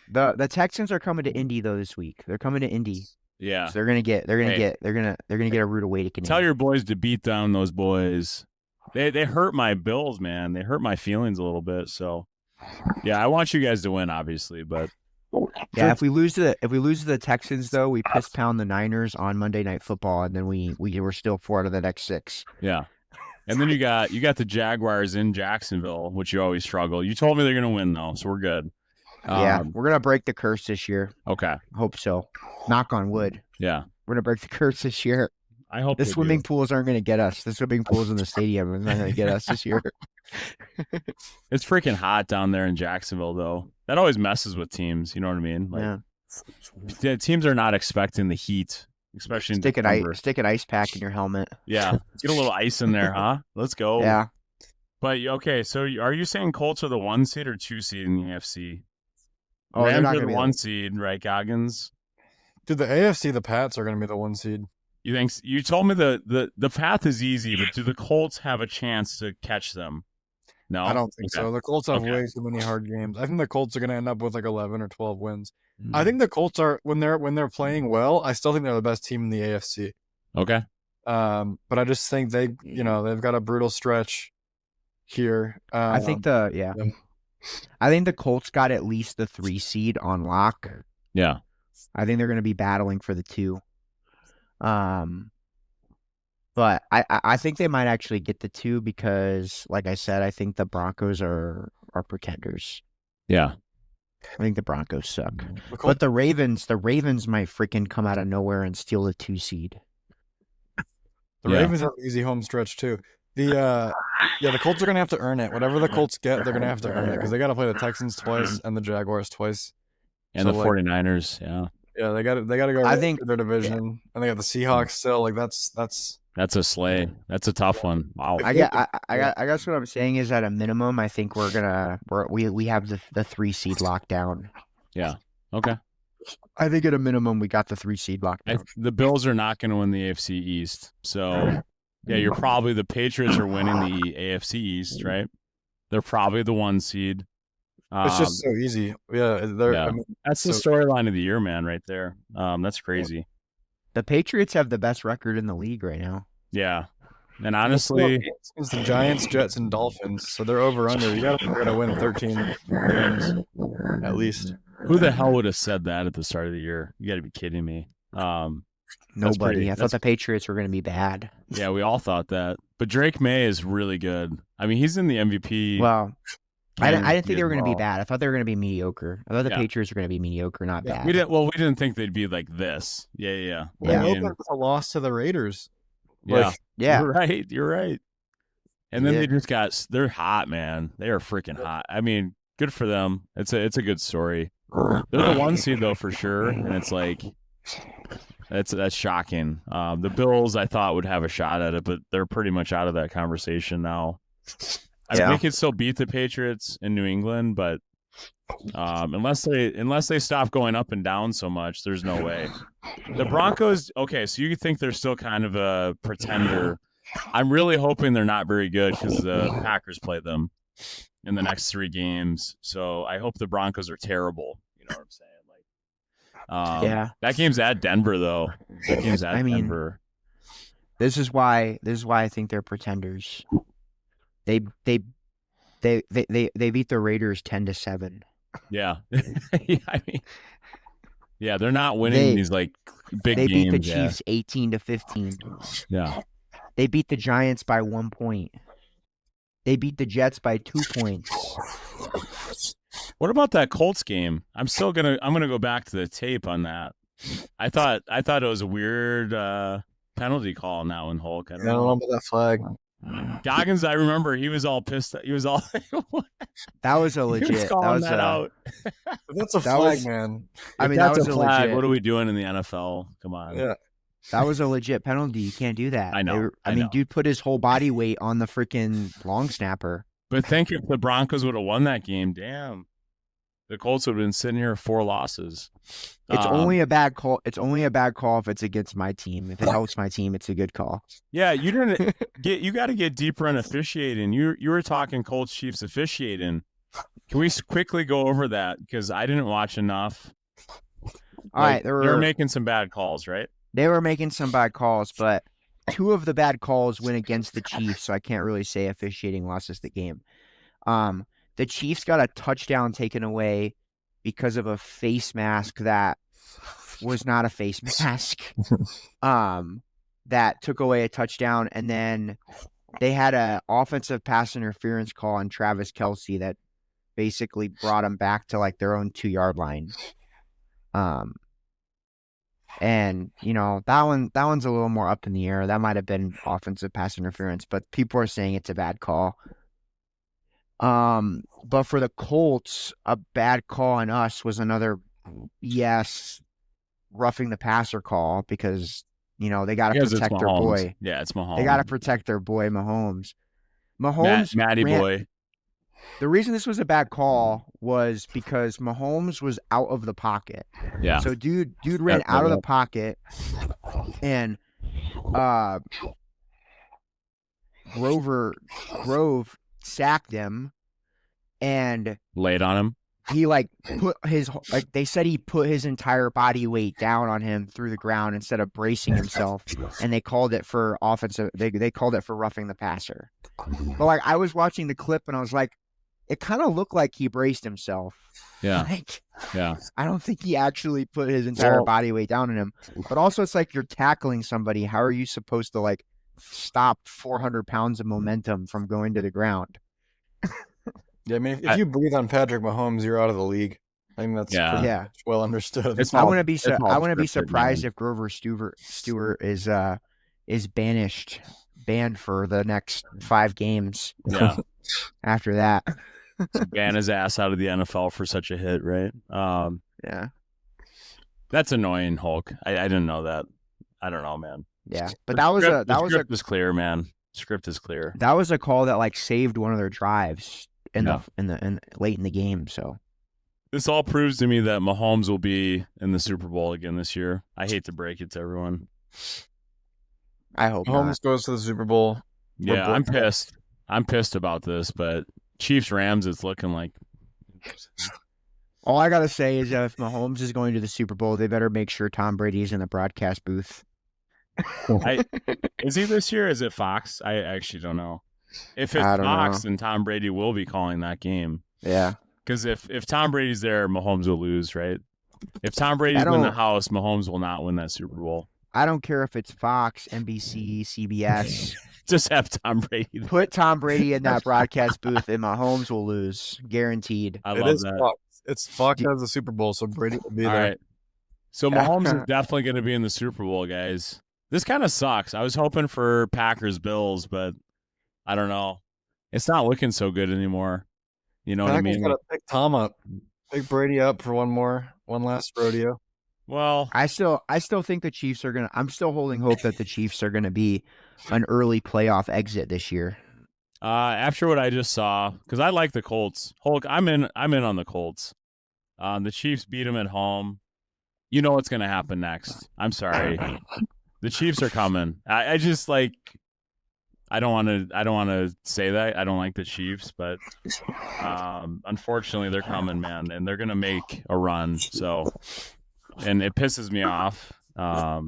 The Texans are coming to Indy though this week. They're coming to Indy. Yeah. So they're gonna get Hey. a rude awakening. Tell your boys to beat down those boys. They hurt my Bills, man. They hurt my feelings a little bit. So, yeah, I want you guys to win, obviously, but Yeah, if we lose to the Texans though, we piss pound the Niners on Monday Night Football, and then we're still 4 out of the next 6. yeah. And then you got the Jaguars in Jacksonville, which you always struggle. You told me they're gonna win though, so we're good. Yeah, we're gonna break the curse this year. Okay. Hope so. Knock on wood. Yeah. We're gonna break the curse this year. I hope The they swimming do. pools aren't gonna get us. The swimming pools in the stadium are not gonna get us this year. It's freaking hot down there in Jacksonville, though. That always messes with teams. You know what I mean? Yeah. Yeah, teams are not expecting the heat, especially in Stick December. an ice pack in your helmet. Yeah, get a little ice in there, huh? Let's go. Yeah. But okay, so are you saying Colts are the 1 seed or 2 seed in the AFC? Oh, they're Rams not are gonna the be 1 seed, right, Goggins? Dude, the AFC, the Pats are gonna be the 1 seed. You think you told me the path is easy, but do the Colts have a chance to catch them? No, I don't think Okay. so. The Colts have Okay. way too many hard games. I think the Colts are gonna end up with like 11 or 12 wins. Mm. I think the Colts are when they're playing well. I still think they're the best team in the AFC. Okay. But I just think they've got a brutal stretch here. I think I think the Colts got at least the 3 seed on lock. Yeah. I think they're going to be battling for the 2. But I think they might actually get the 2 because, like I said, I think the Broncos are pretenders. Yeah. I think the Broncos suck. the Colts, But the Ravens might freaking come out of nowhere and steal the 2 seed. the Yeah. Ravens have an easy home stretch too. The Colts are gonna have to earn it. Whatever the Colts get, they're gonna have to earn it because they got to play the Texans twice and the Jaguars twice. And So, the like, 49ers, yeah. Yeah, they got to go. I think- through their division, and they got the Seahawks still. Like that's That's a sleigh. That's a tough one. Wow. I guess what I'm saying is at a minimum, I think we have the 3 seed locked down. Yeah. Okay. I think at a minimum we got the 3 seed locked down. The Bills are not going to win the AFC East. So, yeah, the Patriots are winning the AFC East, right? They're probably the 1 seed. it's just so easy. Yeah, they're. yeah. I mean, That's the storyline of the year, man, right there. That's crazy. The Patriots have the best record in the league right now. Yeah. And honestly, it's the Giants, Jets, and Dolphins. So they're over under. You gotta win 13 games at least. who the hell would have said that at the start of the year? You got to be kidding me. That's Nobody. pretty- I thought the Patriots were going to be bad. Yeah, we all thought that. But Drake May is really good. I mean, he's in the MVP. Well, I didn't think they were going to be as well. bad. I thought they were going to be mediocre. I thought the Yeah. Patriots were going to be mediocre, not Yeah, bad. We didn't think they'd be like this. Yeah. Yeah. They I mean, opened with a loss to the Raiders. yeah. Like, Yeah. You're right. And then Yeah. they just they're hot, man. They are freaking hot. I mean, good for them. It's a good story. They're the 1 seed though for sure. And it's like, That's shocking. The Bills, I thought, would have a shot at it, but they're pretty much out of that conversation now. I Yeah. think they could still beat the Patriots in New England, but unless they stop going up and down so much, there's no way. The Broncos, okay, so you think they're still kind of a pretender. I'm really hoping they're not very good because the Packers play them in the next 3 games. So I hope the Broncos are terrible. You know what I'm saying? Yeah. That game's at Denver, though. That game's at Denver. This is why I think they're pretenders. They beat the Raiders 10-7. Yeah. Yeah, they're not winning these like big They games. beat the Chiefs 18-15. Yeah. They beat the Giants by 1 point. They beat the Jets by 2 points. What about that Colts game? I'm gonna go back to the tape on that. I thought it was a weird penalty call on that one, Hulk. I don't know about that flag. Goggins, I remember he was all pissed. He was all That was a legit. He was calling that out. That's a flag, man. I mean, that's that was a a flag. legit. What are we doing in the NFL? Come on. Yeah. That was a legit penalty. You can't do that. I know. I mean, dude put his whole body weight on the freaking long snapper. But think if the Broncos would have won that game, damn. The Colts would have been sitting here with 4 losses. It's only a bad call. It's only a bad call if it's against my team. If it helps my team, it's a good call. Yeah, you didn't you got to get deeper in officiating. You were talking Colts Chiefs officiating. Can we quickly go over that because I didn't watch enough. All right, they were making some bad calls, right? They were making some bad calls, but 2 of the bad calls went against the Chiefs, so I can't really say officiating lost us the game. The Chiefs got a touchdown taken away because of a face mask that was not a face mask. That took away a touchdown, and then they had an offensive pass interference call on Travis Kelce that basically brought them back to like their own 2-yard line. And that one's a little more up in the air. That might have been offensive pass interference, but people are saying it's a bad call. But for the Colts, a bad call on us was another roughing the passer call because they got to protect their boy. Yeah, it's Mahomes. They got to protect their boy Mahomes. Matty boy. The reason this was a bad call was because Mahomes was out of the pocket. Yeah. So dude ran out of the pocket, and Grove sacked him and laid on him. He they said he put his entire body weight down on him through the ground instead of bracing himself, and they called it for offensive. They called it for roughing the passer. But I was watching the clip and I was like, it kind of looked like he braced himself. Yeah. Yeah. I don't think he actually put his entire body weight down on him. But also, it's like you're tackling somebody. How are you supposed to stop 400 pounds of momentum from going to the ground? Yeah, I mean, if you breathe on Patrick Mahomes, you're out of the league. I think that's pretty well understood. I wouldn't be surprised if Grover Stewart is banned for the next 5 games. Yeah. After that, ban his ass out of the NFL for such a hit, right? Yeah. That's annoying, Hulk. I didn't know that. I don't know, man. Yeah, but the script is clear, man. Script is clear. That was a call that saved one of their drives in late in the game. So this all proves to me that Mahomes will be in the Super Bowl again this year. I hate to break it to everyone. I hope Mahomes goes to the Super Bowl. Yeah, I'm pissed. I'm pissed about this, but Chiefs Rams, it's looking like. All I gotta say is that if Mahomes is going to the Super Bowl, they better make sure Tom Brady's in the broadcast booth. Is he this year? Is it Fox? I actually don't know. If it's Fox, then Tom Brady will be calling that game. Yeah. Because if Tom Brady's there, Mahomes will lose, right? If Tom Brady's in the house, Mahomes will not win that Super Bowl. I don't care if it's Fox, NBC, CBS. Just have Tom Brady. Put Tom Brady in that broadcast booth, and Mahomes will lose, guaranteed. I love that. Fox. It's Fox has the Super Bowl, so Brady will be there. All right. So Mahomes is definitely going to be in the Super Bowl, guys. This kind of sucks. I was hoping for Packers Bills, but I don't know. It's not looking so good anymore. You know what I mean? Got to pick Tom up, pick Brady up for one last rodeo. Well, I still think the Chiefs are gonna. I'm still holding hope that the Chiefs are gonna be an early playoff exit this year. after what I just saw, because I like the Colts. Hulk, I'm in on the Colts. The Chiefs beat them at home. You know what's gonna happen next. I'm sorry. The Chiefs are coming. I just like. I don't want to say that. I don't like the Chiefs, but unfortunately they're coming, man, and they're gonna make a run. So, and it pisses me off. But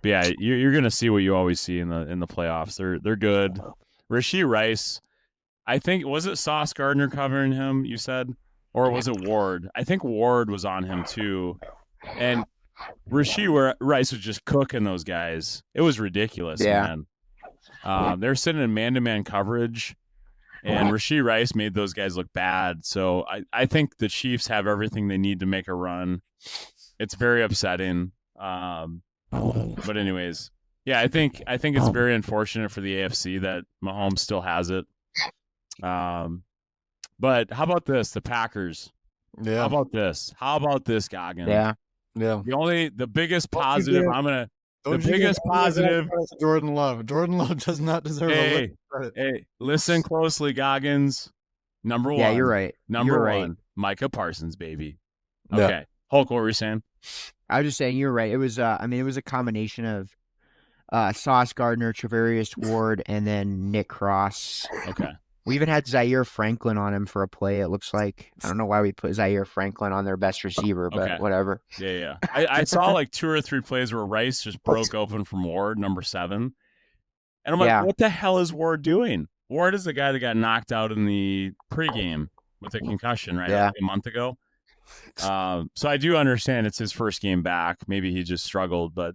yeah, you're gonna see what you always see in the playoffs. They're good. Rashee Rice, I think, was it Sauce Gardner covering him? You said, or was it Ward? I think Ward was on him too, and Rashee Rice was just cooking those guys. It was ridiculous, man. They're sitting in man-to-man coverage, and Rashee Rice made those guys look bad. So I think the Chiefs have everything they need to make a run. It's very upsetting. But anyways, yeah, I think it's very unfortunate for the AFC that Mahomes still has it. But how about this? The Packers. Yeah. How about this? How about this, Goggin? Yeah. The biggest positive Don't the biggest positive. Jordan Love. Jordan Love does not deserve a credit. Hey, listen closely, Goggins. Number one. Yeah, you're right. Number You're one, right. Micah Parsons, baby. Yeah. Okay. Hulk, what were you saying? I was just saying you're right. It was it was a combination of Sauce Gardner, Travarius Ward, and then Nick Cross. Okay. We even had Zaire Franklin on him for a play, it looks like. I don't know why we put Zaire Franklin on their best receiver, but whatever. Yeah. I saw like 2 or 3 plays where Rice just broke open from Ward, number 7. And I'm like, what the hell is Ward doing? Ward is the guy that got knocked out in the pregame with a concussion, right? Yeah. Like a month ago. So I do understand it's his first game back. Maybe he just struggled, but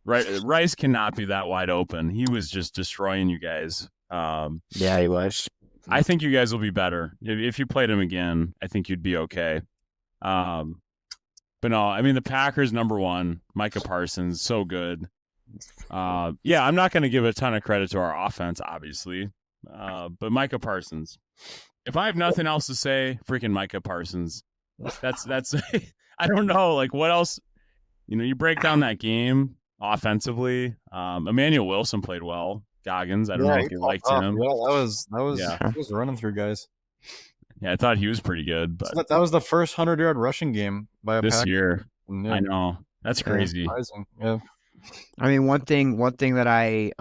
Rice cannot be that wide open. He was just destroying you guys. Yeah, he was. I think you guys will be better. If you played him again, I think you'd be okay. But no, I mean, the Packers, number one, Micah Parsons, so good. Yeah, I'm not going to give a ton of credit to our offense, obviously. But Micah Parsons. If I have nothing else to say, freaking Micah Parsons. That's I don't know, like what else? You break down that game offensively. Emmanuel Wilson played well. Goggins, I don't know if you liked him. Yeah, that was running through guys. Yeah, I thought he was pretty good, but that was the first 100-yard rushing game by a this Packer. year. Yeah. I know. That's crazy. Yeah. I mean, one thing that I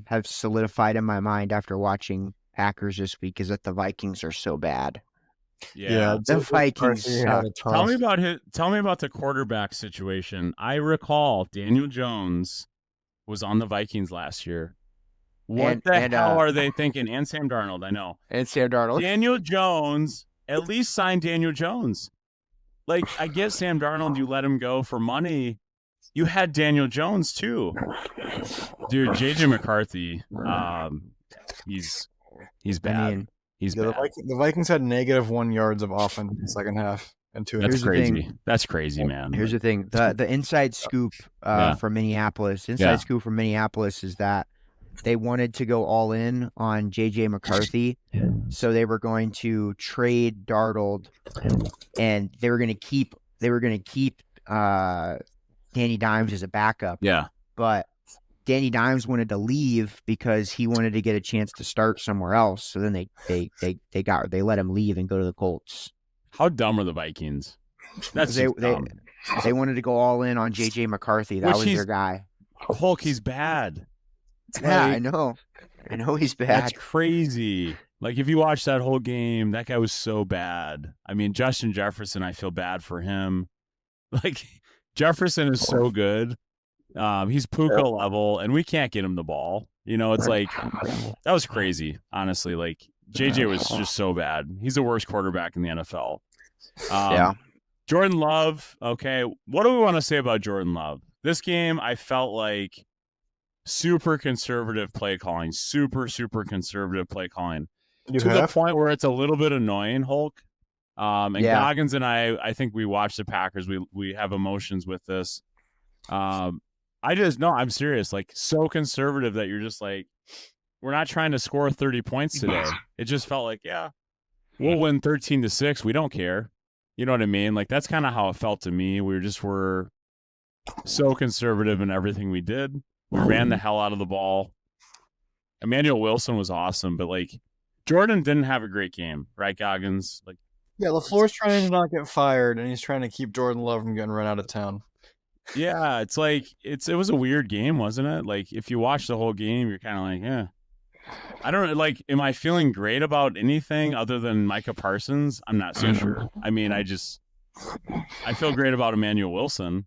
have solidified in my mind after watching Packers this week is that the Vikings are so bad. Yeah, the Vikings suck. Tell me about the quarterback situation. I recall Daniel Jones was on the Vikings last year. What the hell are they thinking? And Sam Darnold, I know. And Sam Darnold. Daniel Jones, at least sign Daniel Jones. Like, I get Sam Darnold, you let him go for money. You had Daniel Jones too. Dude, JJ McCarthy, he's bad. I mean, he's bad. The Vikings had -1 yards of offense in the second half. And 2. That's crazy. That's crazy, man. Here's the thing. The inside scoop from Minneapolis. Scoop from Minneapolis is that they wanted to go all in on JJ McCarthy. So they were going to trade Darnold and they were going to keep Danny Dimes as a backup. Yeah. But Danny Dimes wanted to leave because he wanted to get a chance to start somewhere else. So then they let him leave and go to the Colts. How dumb are the Vikings? That's they wanted to go all in on JJ McCarthy. That was their guy. Hulk, he's bad. Yeah, I know he's bad. That's crazy. Like, if you watch that whole game, that guy was so bad. I mean, Justin Jefferson, I feel bad for him. Like, Jefferson is so good. He's Puka level, and we can't get him the ball. It's like, that was crazy, honestly. Like, JJ was just so bad. He's the worst quarterback in the NFL. Jordan Love, okay. What do we want to say about Jordan Love? This game, I felt like super conservative play calling. Super, super conservative play calling. The point where it's a little bit annoying, Hulk. Goggins and I think we watch the Packers. We have emotions with this. I'm serious. Like, so conservative that you're just like, we're not trying to score 30 points today. It just felt like, we'll win 13-6. We don't care. You know what I mean? Like that's kind of how it felt to me. We were so conservative in everything we did. We ran the hell out of the ball. Emmanuel Wilson was awesome, but like Jordan didn't have a great game, right, Goggins? Like, Yeah, LaFleur's trying to not get fired, and he's trying to keep Jordan Love from getting run out of town. yeah, it's like it was a weird game, wasn't it? Like if you watch the whole game, you're kind of like, yeah. I don't like. Am I feeling great about anything other than Micah Parsons? I'm not so sure. I mean, I feel great about Emmanuel Wilson.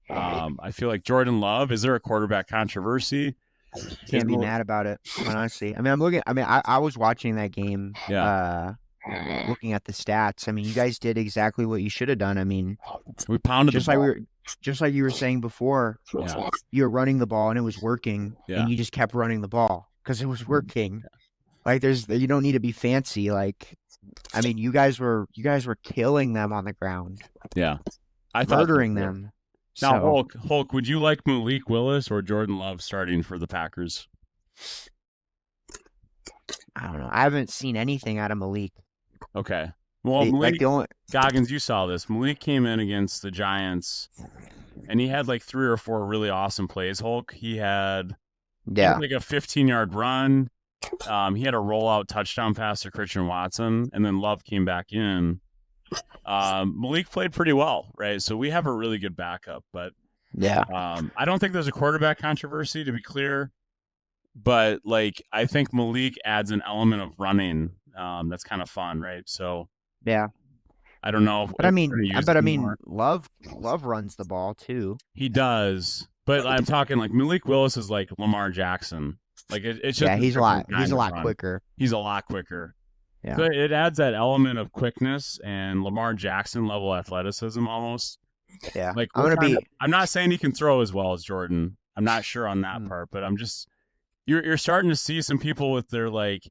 I feel like Jordan Love. Is there a quarterback controversy? Can't be mad about it, honestly. I mean, I was watching that game. Yeah. Looking at the stats. I mean, you guys did exactly what you should have done. I mean, We pounded just the ball. like you were saying before. Yeah. You were running the ball and it was working, Yeah. and you just kept running the ball because it was working. Like you don't need to be fancy. Like, I mean, you guys were killing them on the ground. Yeah. I thought Murdering them. Now, So, Hulk, would you like Malik Willis or Jordan Love starting for the Packers? I don't know. I haven't seen anything out of Malik. Okay. Well, Malik, the only Goggins, you saw this. Malik came in against the Giants, and he had like 3 or 4 really awesome plays. Hulk, he had like a 15-yard run. He had a rollout touchdown pass to Christian Watson, and then Love came back in. Malik played pretty well, right? So we have a really good backup, but I don't think there's a quarterback controversy, to be clear. But like, I think Malik adds an element of running that's kind of fun, right? So I don't know. But I mean, Love runs the ball too. He does, but I'm talking like Malik Willis is like Lamar Jackson. Like it's just he's a lot quicker. He's a lot quicker. Yeah. So it adds that element of quickness and Lamar Jackson level athleticism almost. Yeah. Like I'm not saying he can throw as well as Jordan. I'm not sure on that part, but I'm just you're starting to see some people with their like,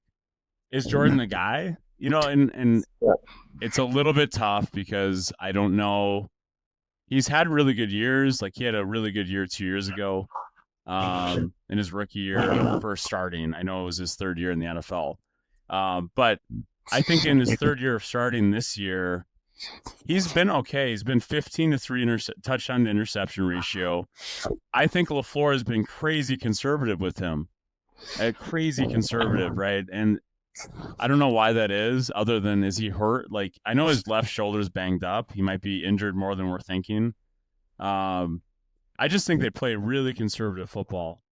is Jordan the guy? You know, and it's a little bit tough because I don't know. He's had really good years. Like he had a really good year 2 years ago. In his rookie year first starting. I know it was his 3rd year in the NFL. But I think in his 3rd year of starting this year, he's been okay. He's been 15-3 touchdown to interception ratio. I think LaFleur has been crazy conservative with him. Crazy conservative, right? And I don't know why that is, other than is he hurt? Like I know his left shoulder's banged up. He might be injured more than we're thinking. I just think they play really conservative football.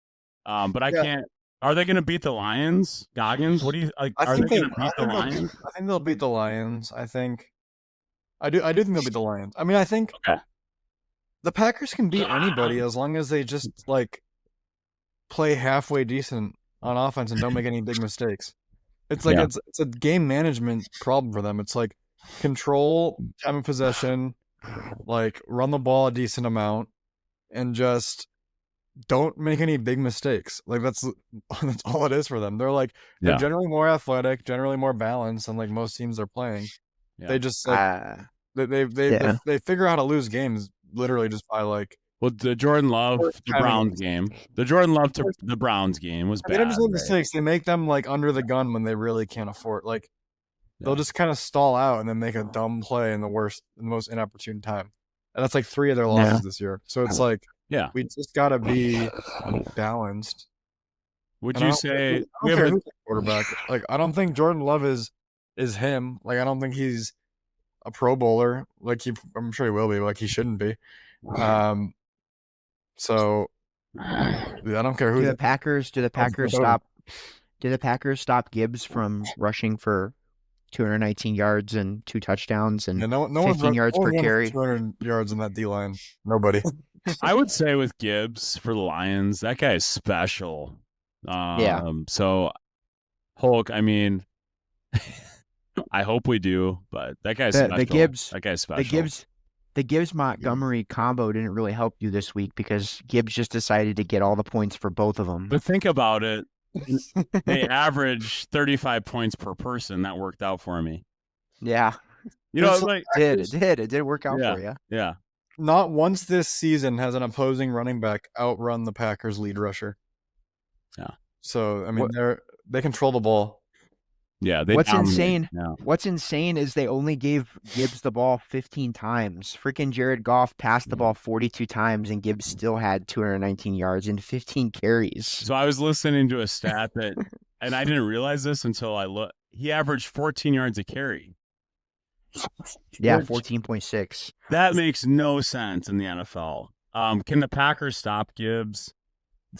But I can't. Are they going to beat the Lions, Goggins? What do you like? Are they going to beat the Lions? I think they'll beat the Lions. I do think they'll beat the Lions. I mean, I think the Packers can beat anybody as long as they just like play halfway decent on offense and don't make any big mistakes. It's like it's a game management problem for them. It's like control time of possession, like run the ball a decent amount, and just don't make any big mistakes. Like that's all it is for them. They're like they're generally more athletic, generally more balanced than like most teams they're playing. Yeah. They just like they figure out how to lose games literally just by like the Jordan Love the Browns game. The Jordan Love to the Browns game was bad. They don't just make mistakes. They make them like under the gun when they really can't afford. Like they'll just kind of stall out and then make a dumb play in the most inopportune time. And that's like 3 of their losses this year. So it's like we just gotta be balanced. Would you say we have a quarterback? Like I don't think Jordan Love is him. Like I don't think he's a Pro Bowler. Like I'm sure he will be. Like he shouldn't be. So I don't care who. Do the Packers stop Gibbs from rushing for 219 yards and 2 touchdowns and 15 yards per carry? 200 yards in that D line. Nobody. I would say with Gibbs for the Lions, that guy is special. So Hulk, I mean, I hope we do, but that guy's special. That guy's special. The Gibbs Montgomery combo didn't really help you this week because Gibbs just decided to get all the points for both of them. But think about it. They average 35 points per person. That worked out for me. Yeah. You know, like it did work out for you. Yeah. Not once this season has an opposing running back outrun the Packers lead rusher. Yeah. So I mean they control the ball. Yeah, they What's dominate. insane? Yeah. What's insane is they only gave Gibbs the ball 15 times. Freaking Jared Goff passed the ball 42 times, and Gibbs still had 219 yards and 15 carries. So I was listening to a stat that, and I didn't realize this until I looked. He averaged 14 yards a carry. Yeah, Which- 14.6. That makes no sense in the NFL. Can the Packers stop Gibbs?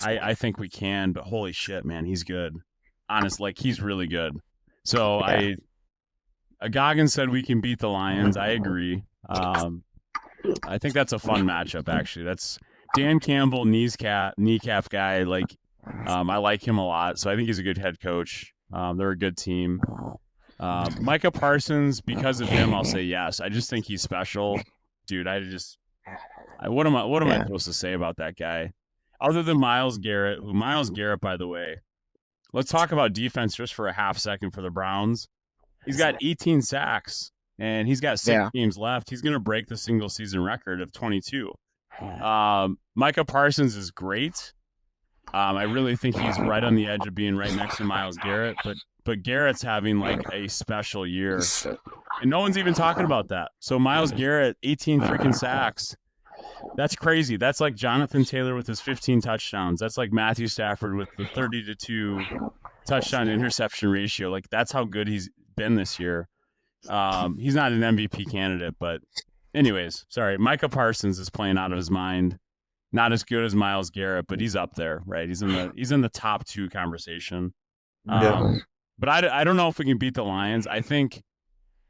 I think we can, but holy shit, man, he's good. Honest, like he's really good. So Yeah. Goggins said we can beat the Lions. I agree. I think that's a fun matchup. Actually, that's Dan Campbell, kneecap guy. Like, I like him a lot. So I think he's a good head coach. They're a good team. Micah Parsons, because of him, I'll say yes. I just think he's special, dude. What am I supposed to say about that guy? Other than Myles Garrett, by the way, let's talk about defense just for a half second for the Browns. He's got 18 sacks, and he's got 6 games left. He's going to break the single season record of 22. Micah Parsons is great. I really think he's right on the edge of being right next to Myles Garrett, but Garrett's having like a special year, and no one's even talking about that. So Myles Garrett, 18 freaking sacks. That's crazy. That's like Jonathan Taylor with his 15 touchdowns. That's like Matthew Stafford with the 30-2 touchdown interception ratio. Like that's how good he's been this year. He's not an MVP candidate, but anyways, sorry. Micah Parsons is playing out of his mind. Not as good as Myles Garrett, but he's up there, right? He's in the top 2 conversation. But I don't know if we can beat the Lions. I think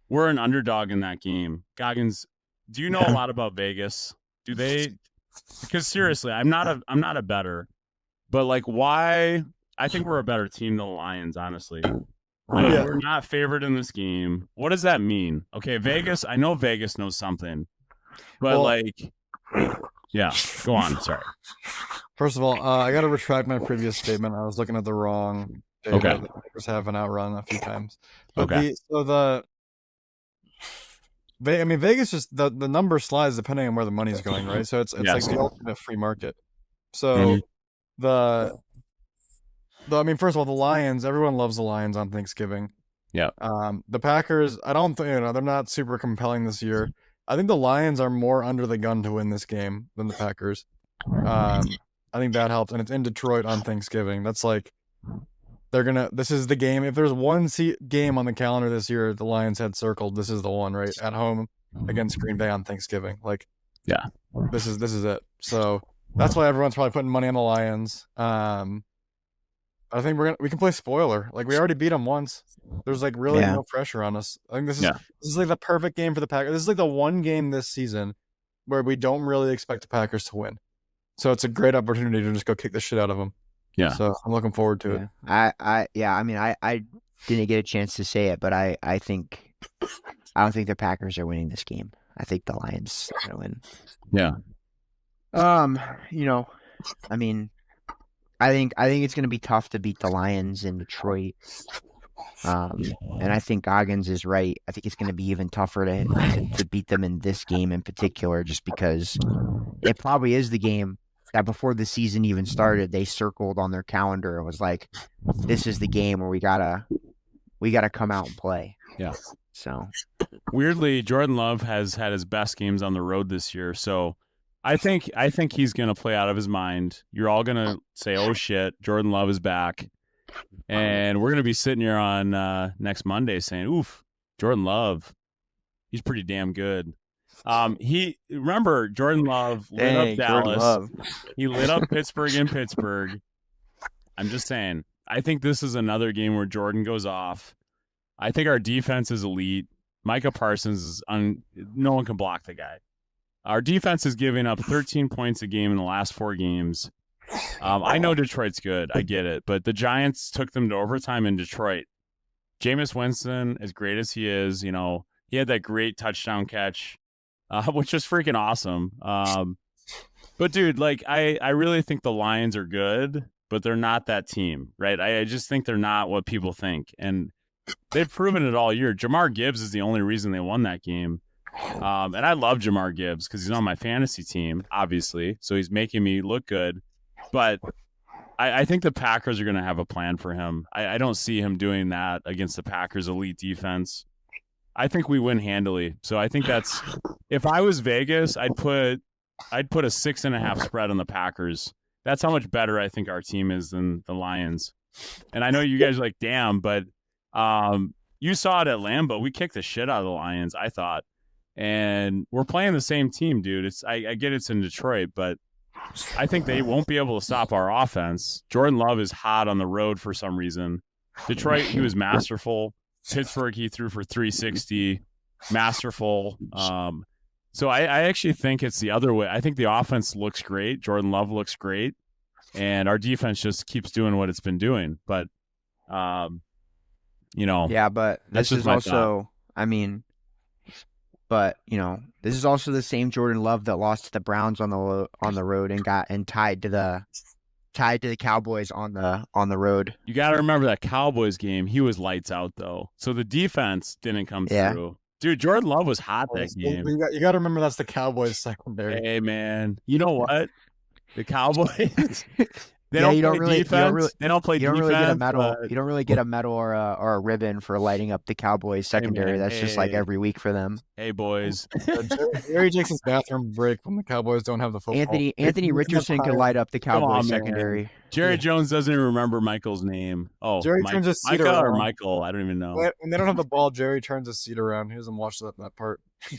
we're an underdog in that game. Goggins, do you know a lot about Vegas? Do they? Because seriously, I'm not a bettor, but like, why? I think we're a better team than the Lions, honestly. Like, we're not favored in this game. What does that mean? Okay, Vegas. I know Vegas knows something, but yeah. Go on. Sorry. First of all, I got to retract my previous statement. I was looking at the wrong data. Okay. The Packers have an outrun a few times. But Okay. Vegas just the number slides depending on where the money's going, right? So it's Yes. like the ultimate free market. So first of all, the Lions, everyone loves the Lions on Thanksgiving. Yeah. The Packers, I don't think they're not super compelling this year. I think the Lions are more under the gun to win this game than the Packers. I think that helps, and it's in Detroit on Thanksgiving. That's like this is the game. If there's one game on the calendar this year the Lions had circled, this is the one, right? At home against Green Bay on Thanksgiving. Like, yeah, this is it. So that's why everyone's probably putting money on the Lions. I think we can play spoiler. Like, we already beat them once. There's like really no pressure on us. I think this is like the perfect game for the Packers. This is like the one game this season where we don't really expect the Packers to win. So it's a great opportunity to just go kick the shit out of them. Yeah. So I'm looking forward to it. I didn't get a chance to say it, but I don't think the Packers are winning this game. I think the Lions are going to win. Yeah. I think it's going to be tough to beat the Lions in Detroit. And I think Goggins is right. I think it's going to be even tougher to beat them in this game in particular, just because it probably is the game that before the season even started, they circled on their calendar. It was like, this is the game where we gotta come out and play. Yeah. So weirdly, Jordan Love has had his best games on the road this year. So I think he's going to play out of his mind. You're all going to say, oh shit, Jordan Love is back. And we're going to be sitting here on next Monday saying, oof, Jordan Love, he's pretty damn good. Remember Jordan Love lit up Dallas. He lit up Pittsburgh in Pittsburgh. I'm just saying, I think this is another game where Jordan goes off. I think our defense is elite. Micah Parsons is no one can block the guy. Our defense is giving up 13 points a game in the last 4 games. I know Detroit's good. I get it. But the Giants took them to overtime in Detroit. Jameis Winston, as great as he is, he had that great touchdown catch, which was freaking awesome. But, dude, like, I really think the Lions are good, but they're not that team, right? I just think they're not what people think. And they've proven it all year. Jamar Gibbs is the only reason they won that game. And I love Jamar Gibbs because he's on my fantasy team, obviously. So he's making me look good. But I think the Packers are going to have a plan for him. I don't see him doing that against the Packers' elite defense. I think we win handily. So I think that's if I was Vegas, I'd put a 6.5 spread on the Packers. That's how much better I think our team is than the Lions. And I know you guys are like, damn, but you saw it at Lambeau. We kicked the shit out of the Lions, I thought. And we're playing the same team, dude. I get it's in Detroit, but I think they won't be able to stop our offense. Jordan Love is hot on the road for some reason. Detroit, he was masterful. Pittsburgh, he threw for 360. Masterful. So I actually think it's the other way. I think the offense looks great. Jordan Love looks great. And our defense just keeps doing what it's been doing. But, Yeah, but that's this just is my also, I mean, but this is also the same Jordan Love that lost to the Browns on the road and tied to the Cowboys on the road. You got to remember that Cowboys game. He was lights out though, so the defense didn't come through. Dude, Jordan Love was hot that game. You got to remember that's the Cowboys secondary. Hey man, you know what? The Cowboys. They You don't don't play defense. They don't play You don't defense. really get a medal. but- You don't really get a medal or a ribbon for lighting up the Cowboys secondary. man, That's just like hey. every week for them. Hey boys, Jerry takes his bathroom break when the Cowboys don't have the football. Anthony He's gonna Richardson could fire- light up the Come on, Cowboys man. secondary. Jerry Jones doesn't even remember Michael's name. Oh, Jerry turns his seat Micah or around. Michael? I don't even know. When they don't have the ball, Jerry turns his seat around. He doesn't watch that part. He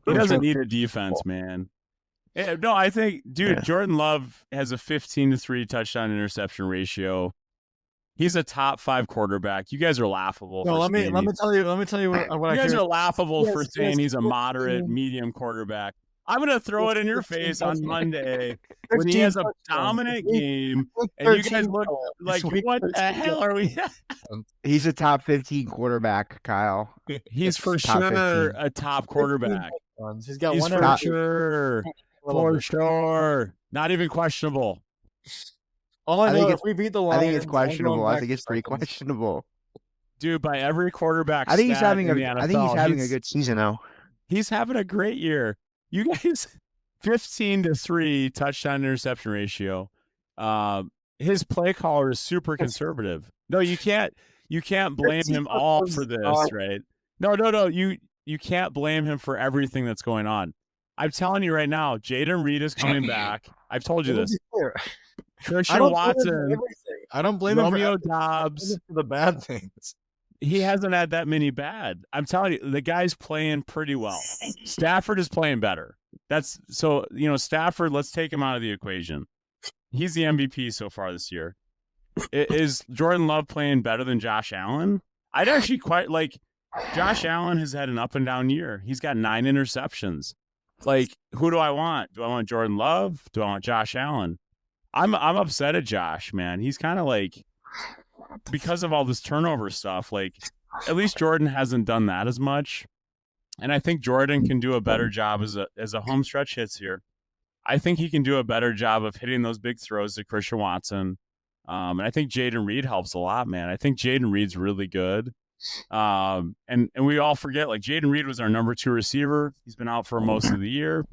doesn't need a defense, man. No, I think, dude, Jordan Love has a 15-3 touchdown interception ratio. He's a top 5 quarterback. You guys are laughable. No, for let me saying tell you what you I guys hear. are laughable for Yes, saying yes, he's a yes, moderate, yes. medium quarterback. I'm gonna throw it in your 15 face on touchdowns. Monday when he 15 has a touchdowns. dominant Week- game, week and you guys 13, look Kyle. like, It's week what the 13. hell are we? He's a top 15 quarterback, Kyle. He's for Top sure 15. a top quarterback. He's got He's one for interception. sure. A little For bit. sure. Not even questionable. All I I know, think if we beat the I Lions, think it's I'm going questionable. I back think to it's pretty seconds. questionable. Dude, by every quarterback I think he's stat having in the NFL, a good season though. He's having a great year. You guys, 15-3 touchdown interception ratio. His play caller is super conservative. No, you can't blame him all for this, right? No. You can't blame him for everything that's going on. I'm telling you right now, Jaden Reed is coming back. I've told you Let me this. be clear. I Christian don't blame him for Watson, everything. I don't blame him for Romeo everything. I blame Dobbs. him for the bad things. He hasn't had that many bad. I'm telling you, the guy's playing pretty well. Stafford is playing better. That's so, Stafford, let's take him out of the equation. He's the MVP so far this year. Is Jordan Love playing better than Josh Allen? I'd actually quite like Josh Allen has had an up and down year. He's got 9 interceptions. Like, who do I want? Do I want Jordan Love? Do I want Josh Allen? I'm upset at Josh, man. He's kind of like, because of all this turnover stuff, like, at least Jordan hasn't done that as much. And I think Jordan can do a better job as a home stretch hits here. I think he can do a better job of hitting those big throws to Christian Watson. And I think Jaden Reed helps a lot, man. I think Jaden Reed's really good. And we all forget, like, Jaden Reed was our number 2 receiver. He's been out for most of the year.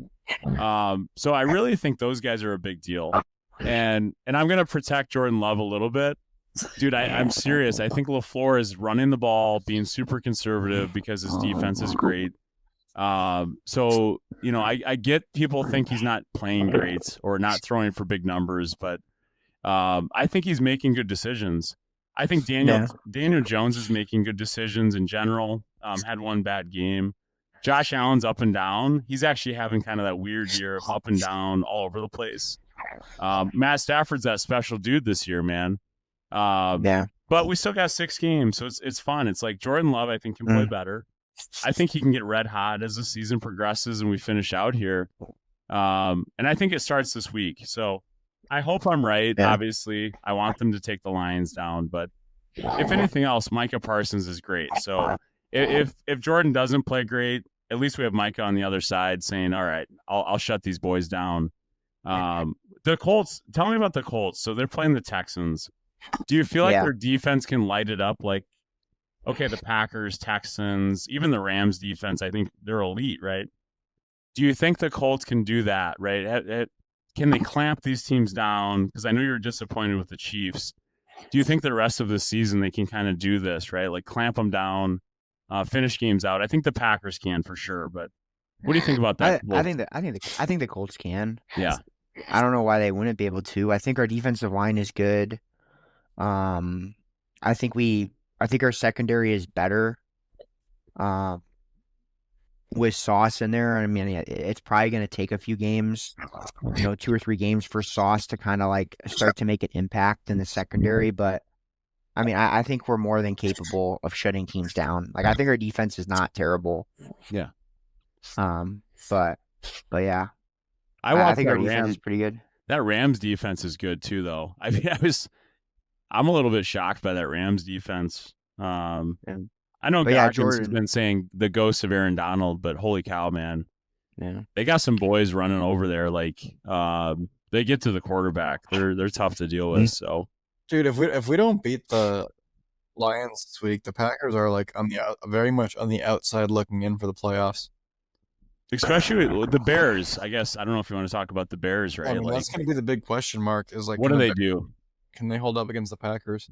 So I really think those guys are a big deal. And I'm going to protect Jordan Love a little bit. Dude, I'm serious. I think LaFleur is running the ball, being super conservative because his defense is great. So, I get people think he's not playing great or not throwing for big numbers, but I think he's making good decisions. I think Daniel Jones is making good decisions in general. Had one bad game. Josh Allen's up and down. He's actually having kind of that weird year of up and down all over the place. Matt Stafford's that special dude this year, man. But we still got 6 games, so it's fun. It's like Jordan Love, I think, can play better. I think he can get red hot as the season progresses and we finish out here. And I think it starts this week. So I hope I'm right. Yeah. Obviously, I want them to take the Lions down. But if anything else, Micah Parsons is great. So if Jordan doesn't play great, at least we have Micah on the other side saying, all right, I'll shut these boys down. The Colts, tell me about the Colts. So they're playing the Texans. Do you feel like their defense can light it up? Like, okay, the Packers, Texans, even the Rams defense, I think they're elite, right? Do you think the Colts can do that, right? can they clamp these teams down? Because I know you're disappointed with the Chiefs. Do you think the rest of the season they can kind of do this, right? Like clamp them down, finish games out? I think the Packers can for sure, but what do you think about that? I think the Colts can. Yeah. I don't know why they wouldn't be able to. I think our defensive line is good. I think our secondary is better. With Sauce in there, I mean, it's probably going to take a few games, 2 or 3 games for Sauce to kind of like start to make an impact in the secondary. But I mean, I think we're more than capable of shutting teams down. Like, I think our defense is not terrible. Yeah. But yeah, I think our defense is pretty good. That Rams defense is good too, though. I mean, I'm a little bit shocked by that Rams defense. I know Goggins has been saying the ghost of Aaron Donald, but holy cow, man. Yeah. They got some boys running over there. Like, they get to the quarterback. They're tough to deal with. So, dude, if we don't beat the Lions this week, the Packers are like very much on the outside looking in for the playoffs. Especially with the Bears. I guess I don't know if you want to talk about the Bears, right? I mean, that's going to be the big question mark. Is like, what do they do? Can they hold up against the Packers?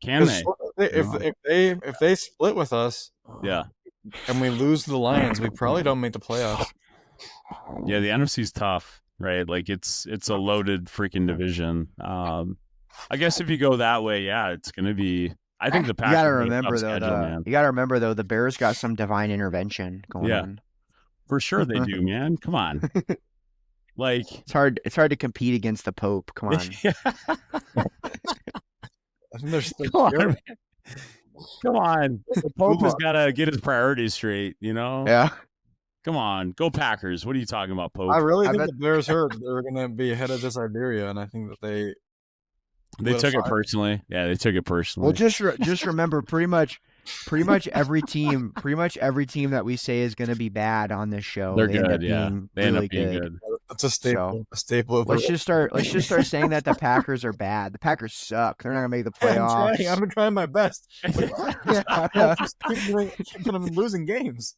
Can they? If they split with us, yeah, and we lose to the Lions, we probably don't make the playoffs. Yeah, the NFC's tough, right? Like it's a loaded freaking division. I guess if you go that way, yeah, it's going to be. I think the Packers. You got to remember though, the Bears got some divine intervention going on. For sure they do, man. Come on. Like it's hard to compete against the Pope. Come on. I think there's Come on. The Pope has got to get his priorities straight, Yeah. Come on. Go Packers. What are you talking about, Pope? I really think the Bears heard they were going to be ahead of this Iberia, and I think that they took it personally. Yeah, they took it personally. Well, just remember, pretty much every team that we say is going to be bad on this show, they're good. Yeah, they end up being good. That's a staple. A staple. Let's just start saying that the Packers are bad. The Packers suck. They're not going to make the playoffs. I've been trying my best. Keep them losing games.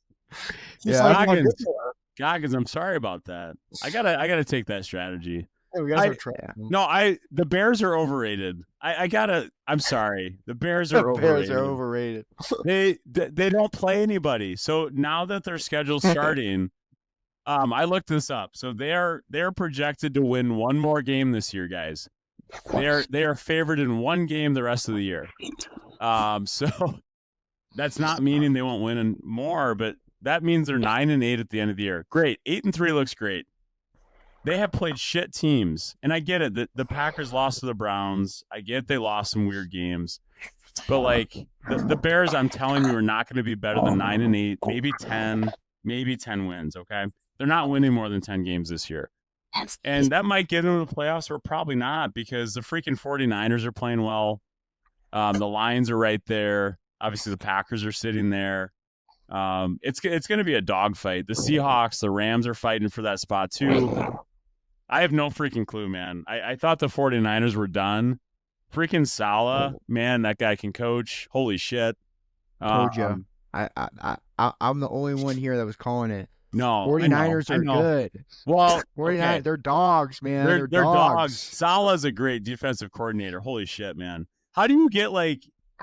Goggins, I'm sorry about that. I gotta take that strategy. Hey, we gotta start trying. No, the Bears are overrated. I'm sorry. The Bears are overrated. They don't play anybody. So now that their schedule's starting, I looked this up. So they're projected to win one more game this year, guys. They are favored in one game the rest of the year. So that's not meaning they won't win more, but that means they're 9-8 at the end of the year. Great. 8-3 looks great. They have played shit teams, and I get it. The Packers lost to the Browns. I get they lost some weird games. But, like, the Bears, I'm telling you, are not going to be better than 9-8, maybe 10 wins, okay? They're not winning more than 10 games this year. And that might get them to the playoffs, or probably not, because the freaking 49ers are playing well. The Lions are right there. Obviously, the Packers are sitting there. It's going to be a dogfight. The Seahawks, the Rams are fighting for that spot, too. I have no freaking clue, man. I thought the 49ers were done. Freaking Salah, man, that guy can coach. Holy shit. Told you. I'm the only one here that was calling it. No, 49ers are good. Well, 49, okay. They're dogs, man. They're dogs. Salah's a great defensive coordinator. Holy shit, man. How do you get, like,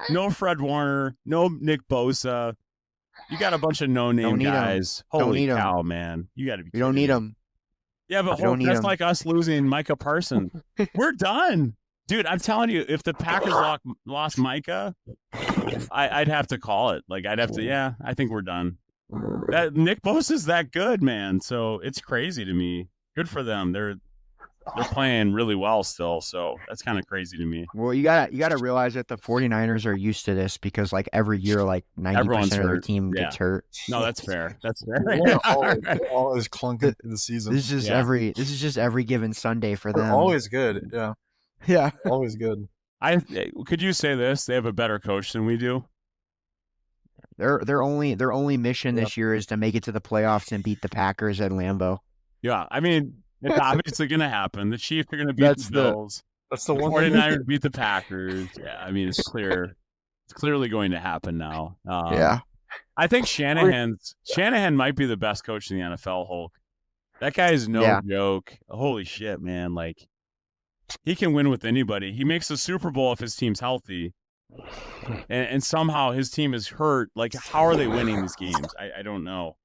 no Fred Warner, no Nick Bosa? You got a bunch of no-name guys. Holy cow, man. You got to be kidding. You don't need them. Yeah, but that's like us losing Micah Parsons. We're done. Dude, I'm telling you, if the Packers lost Micah, I'd have to call it. Like, I'd have to, I think we're done. That Nick Bosa's that good, man. So it's crazy to me. Good for them. They're playing really well still, so that's kind of crazy to me. Well, you gotta realize that the 49ers are used to this because, like, every year, like 90% of their team gets hurt. No, that's fair. That's fair. Always clunking the season. This is just every given Sunday for them. They're always good. Yeah, always good. Could you say this? They have a better coach than we do. Their only mission this year is to make it to the playoffs and beat the Packers at Lambeau. Yeah, I mean, it's obviously going to happen. The Chiefs are going to beat the Bills. That's the one. 49ers beat the Packers. Yeah, I mean, it's clear. It's clearly going to happen now. Yeah. I think Shanahan might be the best coach in the NFL, Hulk. That guy is no Yeah. joke. Holy shit, man. Like, he can win with anybody. He makes the Super Bowl if his team's healthy. And somehow his team is hurt. Like, how are they winning these games? I don't know.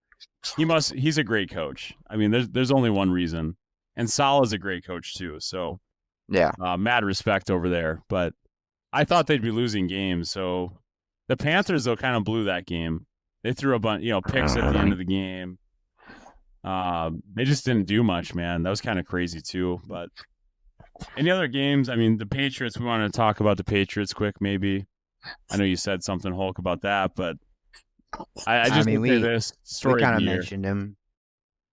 He's a great coach. I mean, there's only one reason. And Salah's a great coach too. So Yeah. mad respect over there. But I thought they'd be losing games. So the Panthers, though, kind of blew that game. They threw a bunch, picks at the end of the game. They just didn't do much, man. That was kind of crazy too. But any other games? I mean, the Patriots, we want to talk about the Patriots quick, maybe. I know you said something, Hulk, about that, but I just mean, think this We story kind of of the year. mentioned him.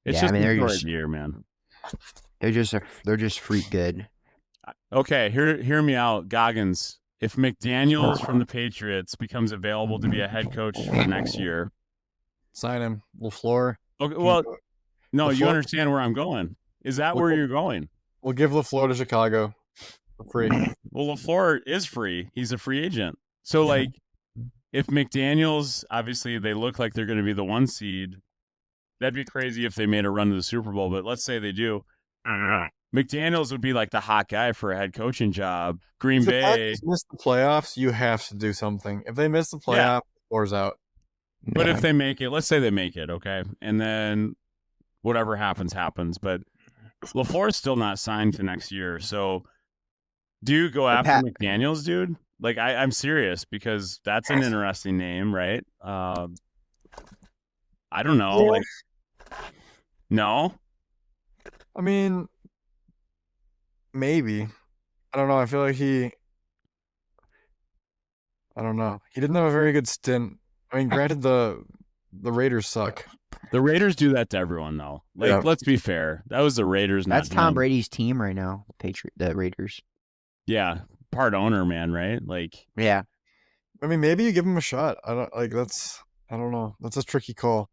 It's Yeah, just I mean, the they're story just of the year, man. they're just freak good. Okay, hear me out, Goggins. If McDaniels from the Patriots becomes available to be a head coach for next year, Sign him. LaFleur. okay, well, no, you LaFleur- understand where I'm going. Is that where you're going? We'll give LaFleur to Chicago for free. Well, LaFleur is free. He's a free agent. So, like, if McDaniels, obviously, they look like they're going to be the 1 seed, that'd be crazy if they made a run to the Super Bowl. But let's say they do. McDaniels would be like the hot guy for a head coaching job. Green If the Bay. Packers miss the playoffs, you have to do something. If they miss the playoffs, LaFleur's out. But if they make it, let's say they make it, okay? And then whatever happens, happens. But LaFleur's still not signed to next year. So do you go after McDaniels, dude? Like, I'm serious because that's an interesting name, right? I don't know. Yeah. Like, no? I mean, maybe. I don't know. I feel like I don't know. He didn't have a very good stint. I mean, granted, the Raiders suck. The Raiders do that to everyone, though. Like, Yeah. let's be fair. That was the Raiders, not That's Tom him. Brady's team right now, the Raiders. Yeah, part owner, man, right? Like, Yeah. I mean, maybe you give him a shot. I don't know. That's a tricky call.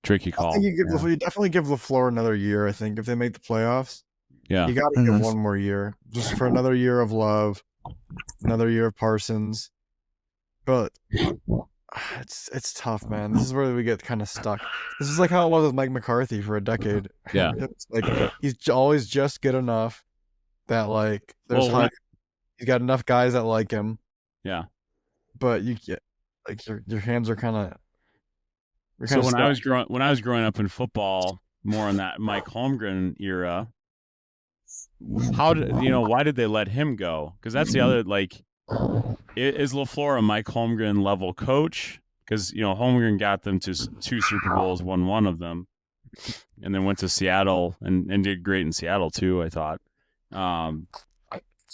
tricky I call. think you definitely give LaFleur another year. I think if they make the playoffs, Yeah. you got to give one more year, just for another year of Love, another year of Parsons. But it's tough, man. This is where we get kind of stuck. This is like how it was with Mike McCarthy for a decade. Yeah. It's like he's always just good enough that like there's Well, he's got enough guys that like him. Yeah. But you get like your hands are kind of. So when I was growing up in football, more in that Mike Holmgren era, why did they let him go? Because that's the other, like, is LaFleur a Mike Holmgren level coach? Because Holmgren got them to 2 Super Bowls, won one of them, and then went to Seattle and did great in Seattle too, I thought.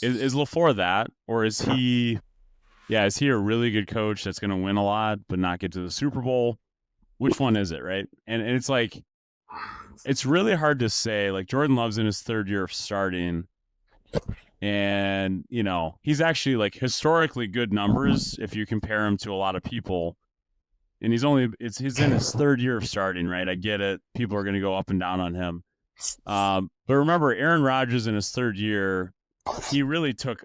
Is LaFleur that, or is he a really good coach that's going to win a lot but not get to the Super Bowl? Which one is it, right? And it's like, it's really hard to say. Like, Jordan Love's in his 3rd year of starting, and he's actually like historically good numbers if you compare him to a lot of people. And he's in his 3rd year of starting, right? I get it. People are going to go up and down on him. But remember, Aaron Rodgers in his 3rd year, he really took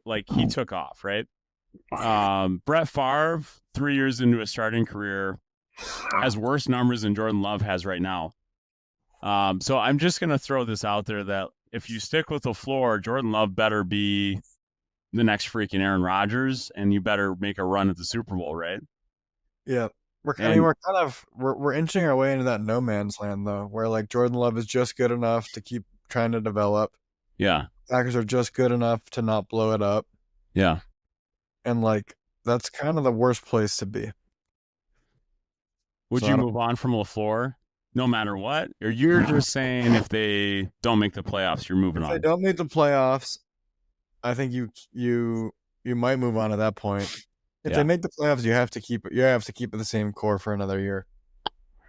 off, right? Brett Favre, 3 years into his starting career, has worse numbers than Jordan Love has right now. So I'm just going to throw this out there that if you stick with LaFleur, Jordan Love better be the next freaking Aaron Rodgers, and you better make a run at the Super Bowl, right? Yeah. We're inching our way into that no man's land, though, where like Jordan Love is just good enough to keep trying to develop. Yeah. Packers are just good enough to not blow it up. Yeah. And like that's kind of the worst place to be. Would you move on from LaFleur no matter what? Or you're just saying if they don't make the playoffs, you're moving on? If they don't make the playoffs, I think you might move on at that point. If they make the playoffs, you have to keep it the same core for another year,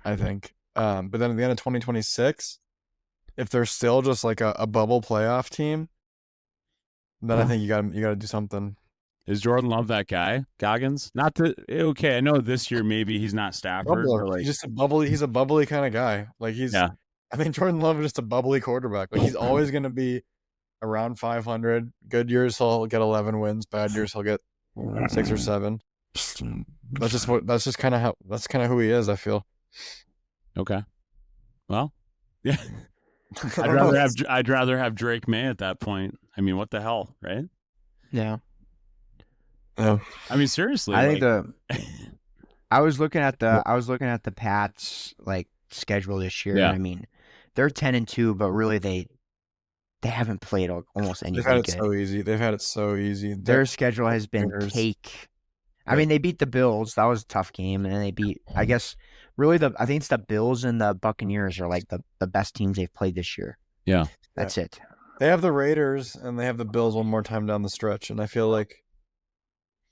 I think. But then at the end of 2026, if they're still just like a bubble playoff team, then I think you got to do something. Is Jordan Love that guy, Goggins? Okay, I know this year maybe he's not Stafford. But He's just he's a bubbly kind of guy. Like I think Jordan Love is just a bubbly quarterback. Like he's always going to be around 500. Good years he'll get 11 wins. Bad years he'll get 6 or 7. That's kind of who he is, I feel. Okay. Well, yeah. I'd rather have Drake May at that point. I mean, what the hell, right? Yeah. Yeah. I mean, seriously. I think like, I was looking at the Pats like schedule this year, Yeah. and I mean, they're 10-2, but really they haven't played almost They've anything had it good. so easy. They've had it so easy. Their schedule has been Bears. cake. I mean, they beat the Bills. That was a tough game, and then they beat. I guess really I think it's the Bills and the Buccaneers are like the best teams they've played this year. Yeah. That's it. They have the Raiders and they have the Bills one more time down the stretch, and I feel like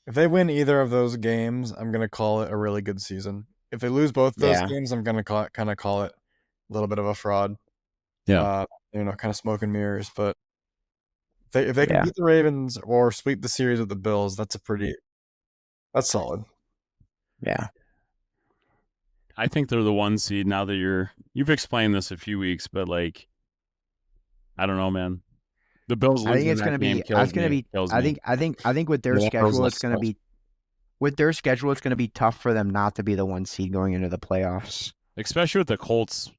if they win either of those games, I'm gonna call it a really good season. If they lose both those games, I'm gonna kind of call it a little bit of a fraud. Yeah. Kind of smoke and mirrors. But if they can beat the Ravens or sweep the series with the Bills, that's that's solid. Yeah. I think they're the 1 seed now that you've explained this a few weeks, but like, I don't know, man. The Bills losing I think it's going to be. That's going to be. I think with their schedule, it's going to be. With their schedule, it's going to be tough for them not to be the 1 seed going into the playoffs. Especially with the Colts.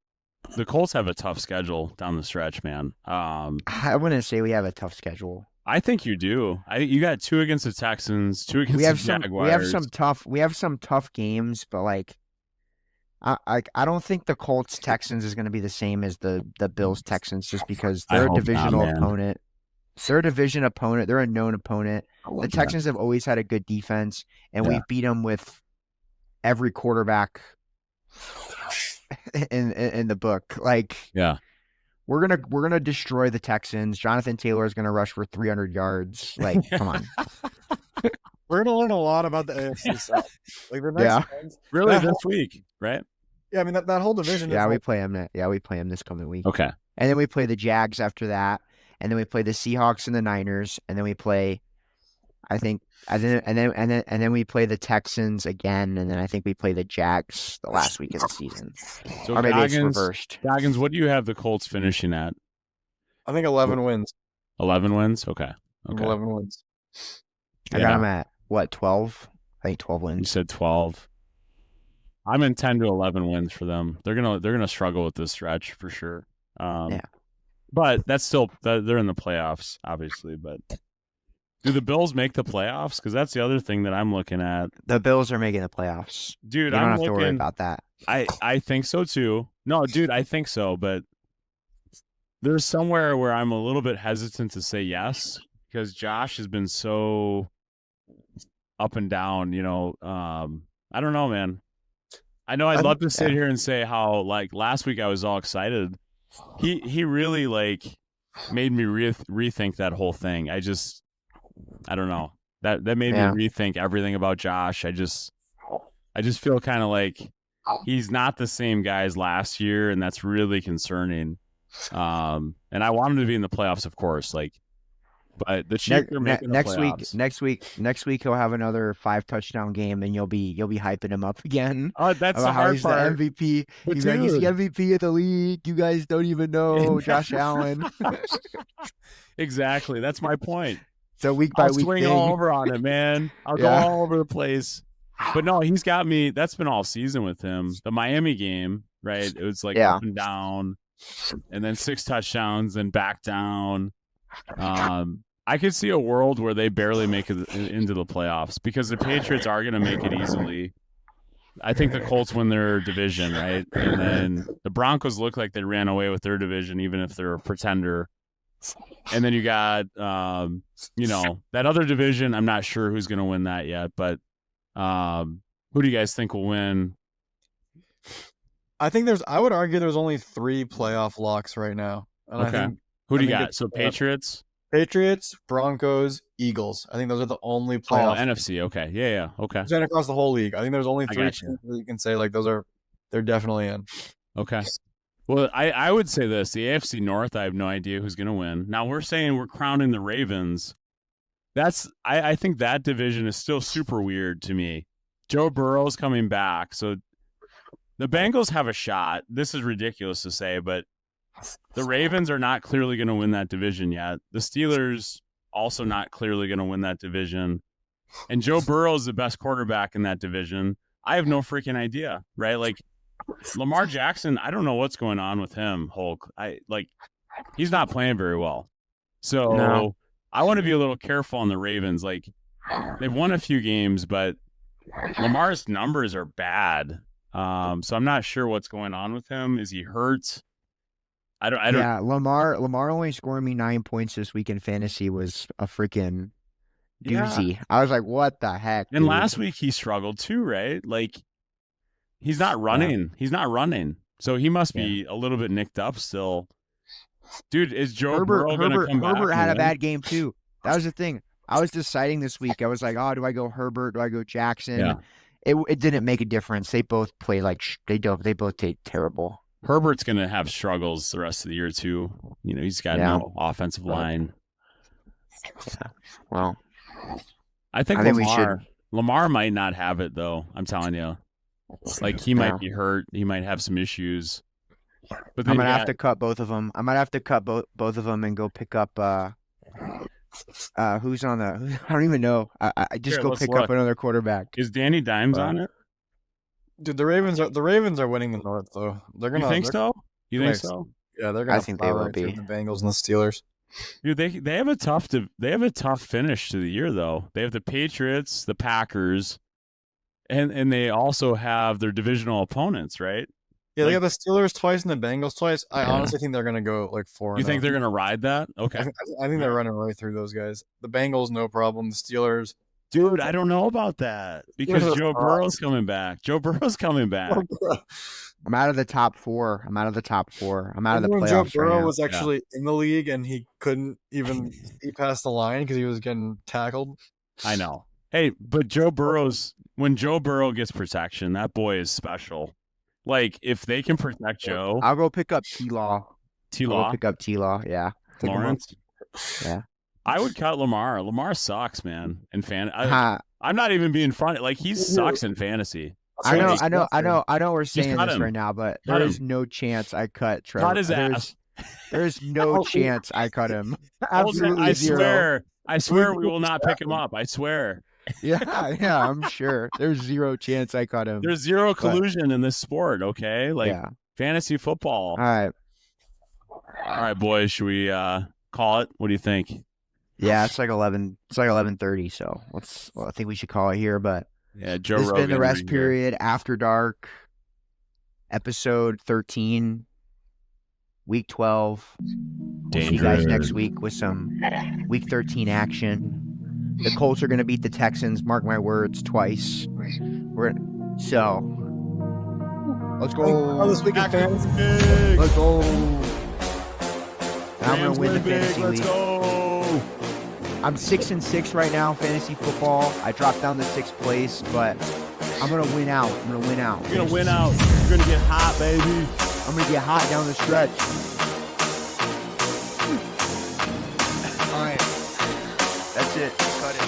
The Colts have a tough schedule down the stretch, man. I wouldn't say we have a tough schedule. I think you do. You got 2 against the Texans, 2 against the Jaguars. We have some tough games, but like, I don't think the Colts Texans is going to be the same as the Bills Texans just because they're a divisional opponent. They're a division opponent. They're a known opponent. The Texans have always had a good defense, and we've beat them with every quarterback in the book. Like, we're gonna destroy the Texans. Jonathan Taylor is gonna rush for 300 yards. Like, come on. We're gonna learn a lot about the AFC South. Like the next ones, really this week, right? Yeah, I mean that whole division. Yeah, we play them. We play them this coming week. Okay, and then we play the Jags after that, and then we play the Seahawks and the Niners, and then we play, I think, and then we play the Texans again, and then I think we play the Jags the last week of the season. So or maybe it's reversed. Goggins, what do you have the Colts finishing at? I think 11 wins. 11 wins. Okay. 11 wins. I got them at what, 12? I think 12 wins. You said 12. I'm in 10 to 11 wins for them. They're gonna struggle with this stretch for sure. But that's still they're in the playoffs, obviously. But do the Bills make the playoffs? Because that's the other thing that I'm looking at. The Bills are making the playoffs. Dude, you don't have to worry about that. I think so too. No, dude, I think so. But there's somewhere where I'm a little bit hesitant to say yes because Josh has been so up and down. I don't know, man. I know I'd love to sit here and say how like last week I was all excited. He really like made me rethink that whole thing. I don't know. That made me rethink everything about Josh. I just feel kind of like he's not the same guy as last year, and that's really concerning. And I want him to be in the playoffs, of course. Like, but the Chiefs are making the playoffs. Next week he'll have another 5-touchdown game, and you'll be hyping him up again. Oh, that's the hard part. The MVP. He's like, he's the MVP of the league. You guys don't even know Josh Allen. Exactly. That's my point. So week by week, swing all over on it, man. I'll go all over the place. But no, he's got me. That's been all season with him. The Miami game, right? It was like up and down, and then 6 touchdowns, and back down. I could see a world where they barely make it into the playoffs because the Patriots are going to make it easily. I think the Colts win their division, right? And then the Broncos look like they ran away with their division, even if they're a pretender. And then you got, that other division. I'm not sure who's going to win that yet, but who do you guys think will win? I would argue there's only 3 playoff locks right now. And who do you got? So Patriots, Broncos, Eagles. I think those are the only playoff. Oh, NFC. Okay. Yeah. Okay. It's across the whole league. I think there's only 3 teams that you can say like they're definitely in. Okay. Well, I would say this. The AFC North, I have no idea who's going to win. Now, we're saying we're crowning the Ravens. I think that division is still super weird to me. Joe Burrow's coming back. So the Bengals have a shot. This is ridiculous to say, but the Ravens are not clearly going to win that division yet. The Steelers also not clearly going to win that division. And Joe Burrow is the best quarterback in that division. I have no freaking idea, right? Like, Lamar Jackson, I don't know what's going on with him, Hulk. He's not playing very well. So No. I want to be a little careful on the Ravens. Like, they've won a few games, but Lamar's numbers are bad. So I'm not sure what's going on with him. Is he hurt? I don't. Yeah, Lamar only scoring me 9 points this week in fantasy was a freaking doozy. I was like, what the heck? And dude? last week he struggled too, right? Like, he's not running. Yeah. He's not running. So he must be a little bit nicked up still. Dude, is Joe Burrow going to come back? Herbert had a bad game too. That was the thing. I was deciding this week. I was like, oh, do I go Herbert? Do I go Jackson? Yeah. It didn't make a difference. They both played like they both played terrible. Herbert's going to have struggles the rest of the year too. You know, he's got no offensive line. Well, I think Lamar might not have it though. I'm telling you. Like, he might be hurt. He might have some issues. But I'm gonna have to cut both of them. I might have to cut both of them and go pick up who's on the. I don't even know. I just go pick up another quarterback. Is Danny Dimes on it? Dude, the Ravens are winning the North though. They're gonna. You think so? You think so? Yeah, they're gonna. I think they will be. The Bengals and the Steelers. Dude, they have a tough finish to the year though. They have the Patriots, the Packers, and they also have their divisional opponents, right? Yeah, they got the Steelers twice and the Bengals twice. I honestly think they're gonna go like 4. You think they're gonna ride that? Okay. I think they're running right through those guys. The Bengals, no problem. The Steelers. Dude, I don't know about that because Joe Burrow's coming back. Joe Burrow's coming back. I'm out of the top 4. I'm out of the playoffs. Joe Burrow right now. was actually in the league and he couldn't even see past the line because he was getting tackled. I know. Hey, but when Joe Burrow gets protection, that boy is special. Like, if they can protect Joe, I'll go pick up T-Law. T-Law, pick up T-Law. Yeah, Lawrence. Yeah, I would cut Lamar. Lamar sucks, man. In I'm not even being funny. Like, he sucks in fantasy. I know. We're saying this right now, but there is no chance I cut Trevor. Cut his ass. There's no chance I cut him. Absolutely I zero. I swear we will not pick him up. I swear. Yeah, I'm sure. There's zero chance I cut him. There's zero collusion in this sport, okay? Like, fantasy football. All right, boys. Should we call it? What do you think? Yeah, it's like 11. It's like 11:30. So I think we should call it here. But yeah, Joe this has Rogan been the rest period after dark, episode 13, week 12. We'll see you guys next week with some week 13 action. The Colts are going to beat the Texans. Mark my words, twice. Let's go. This weekend, fans. Let's go. I'm going to win the fantasy league. Go. I'm 6-6 right now, fantasy football. I dropped down to 6th place, but I'm going to win out. You're going to win out. You're going to get hot, baby. I'm going to get hot down the stretch. All right. That's it. Cut it.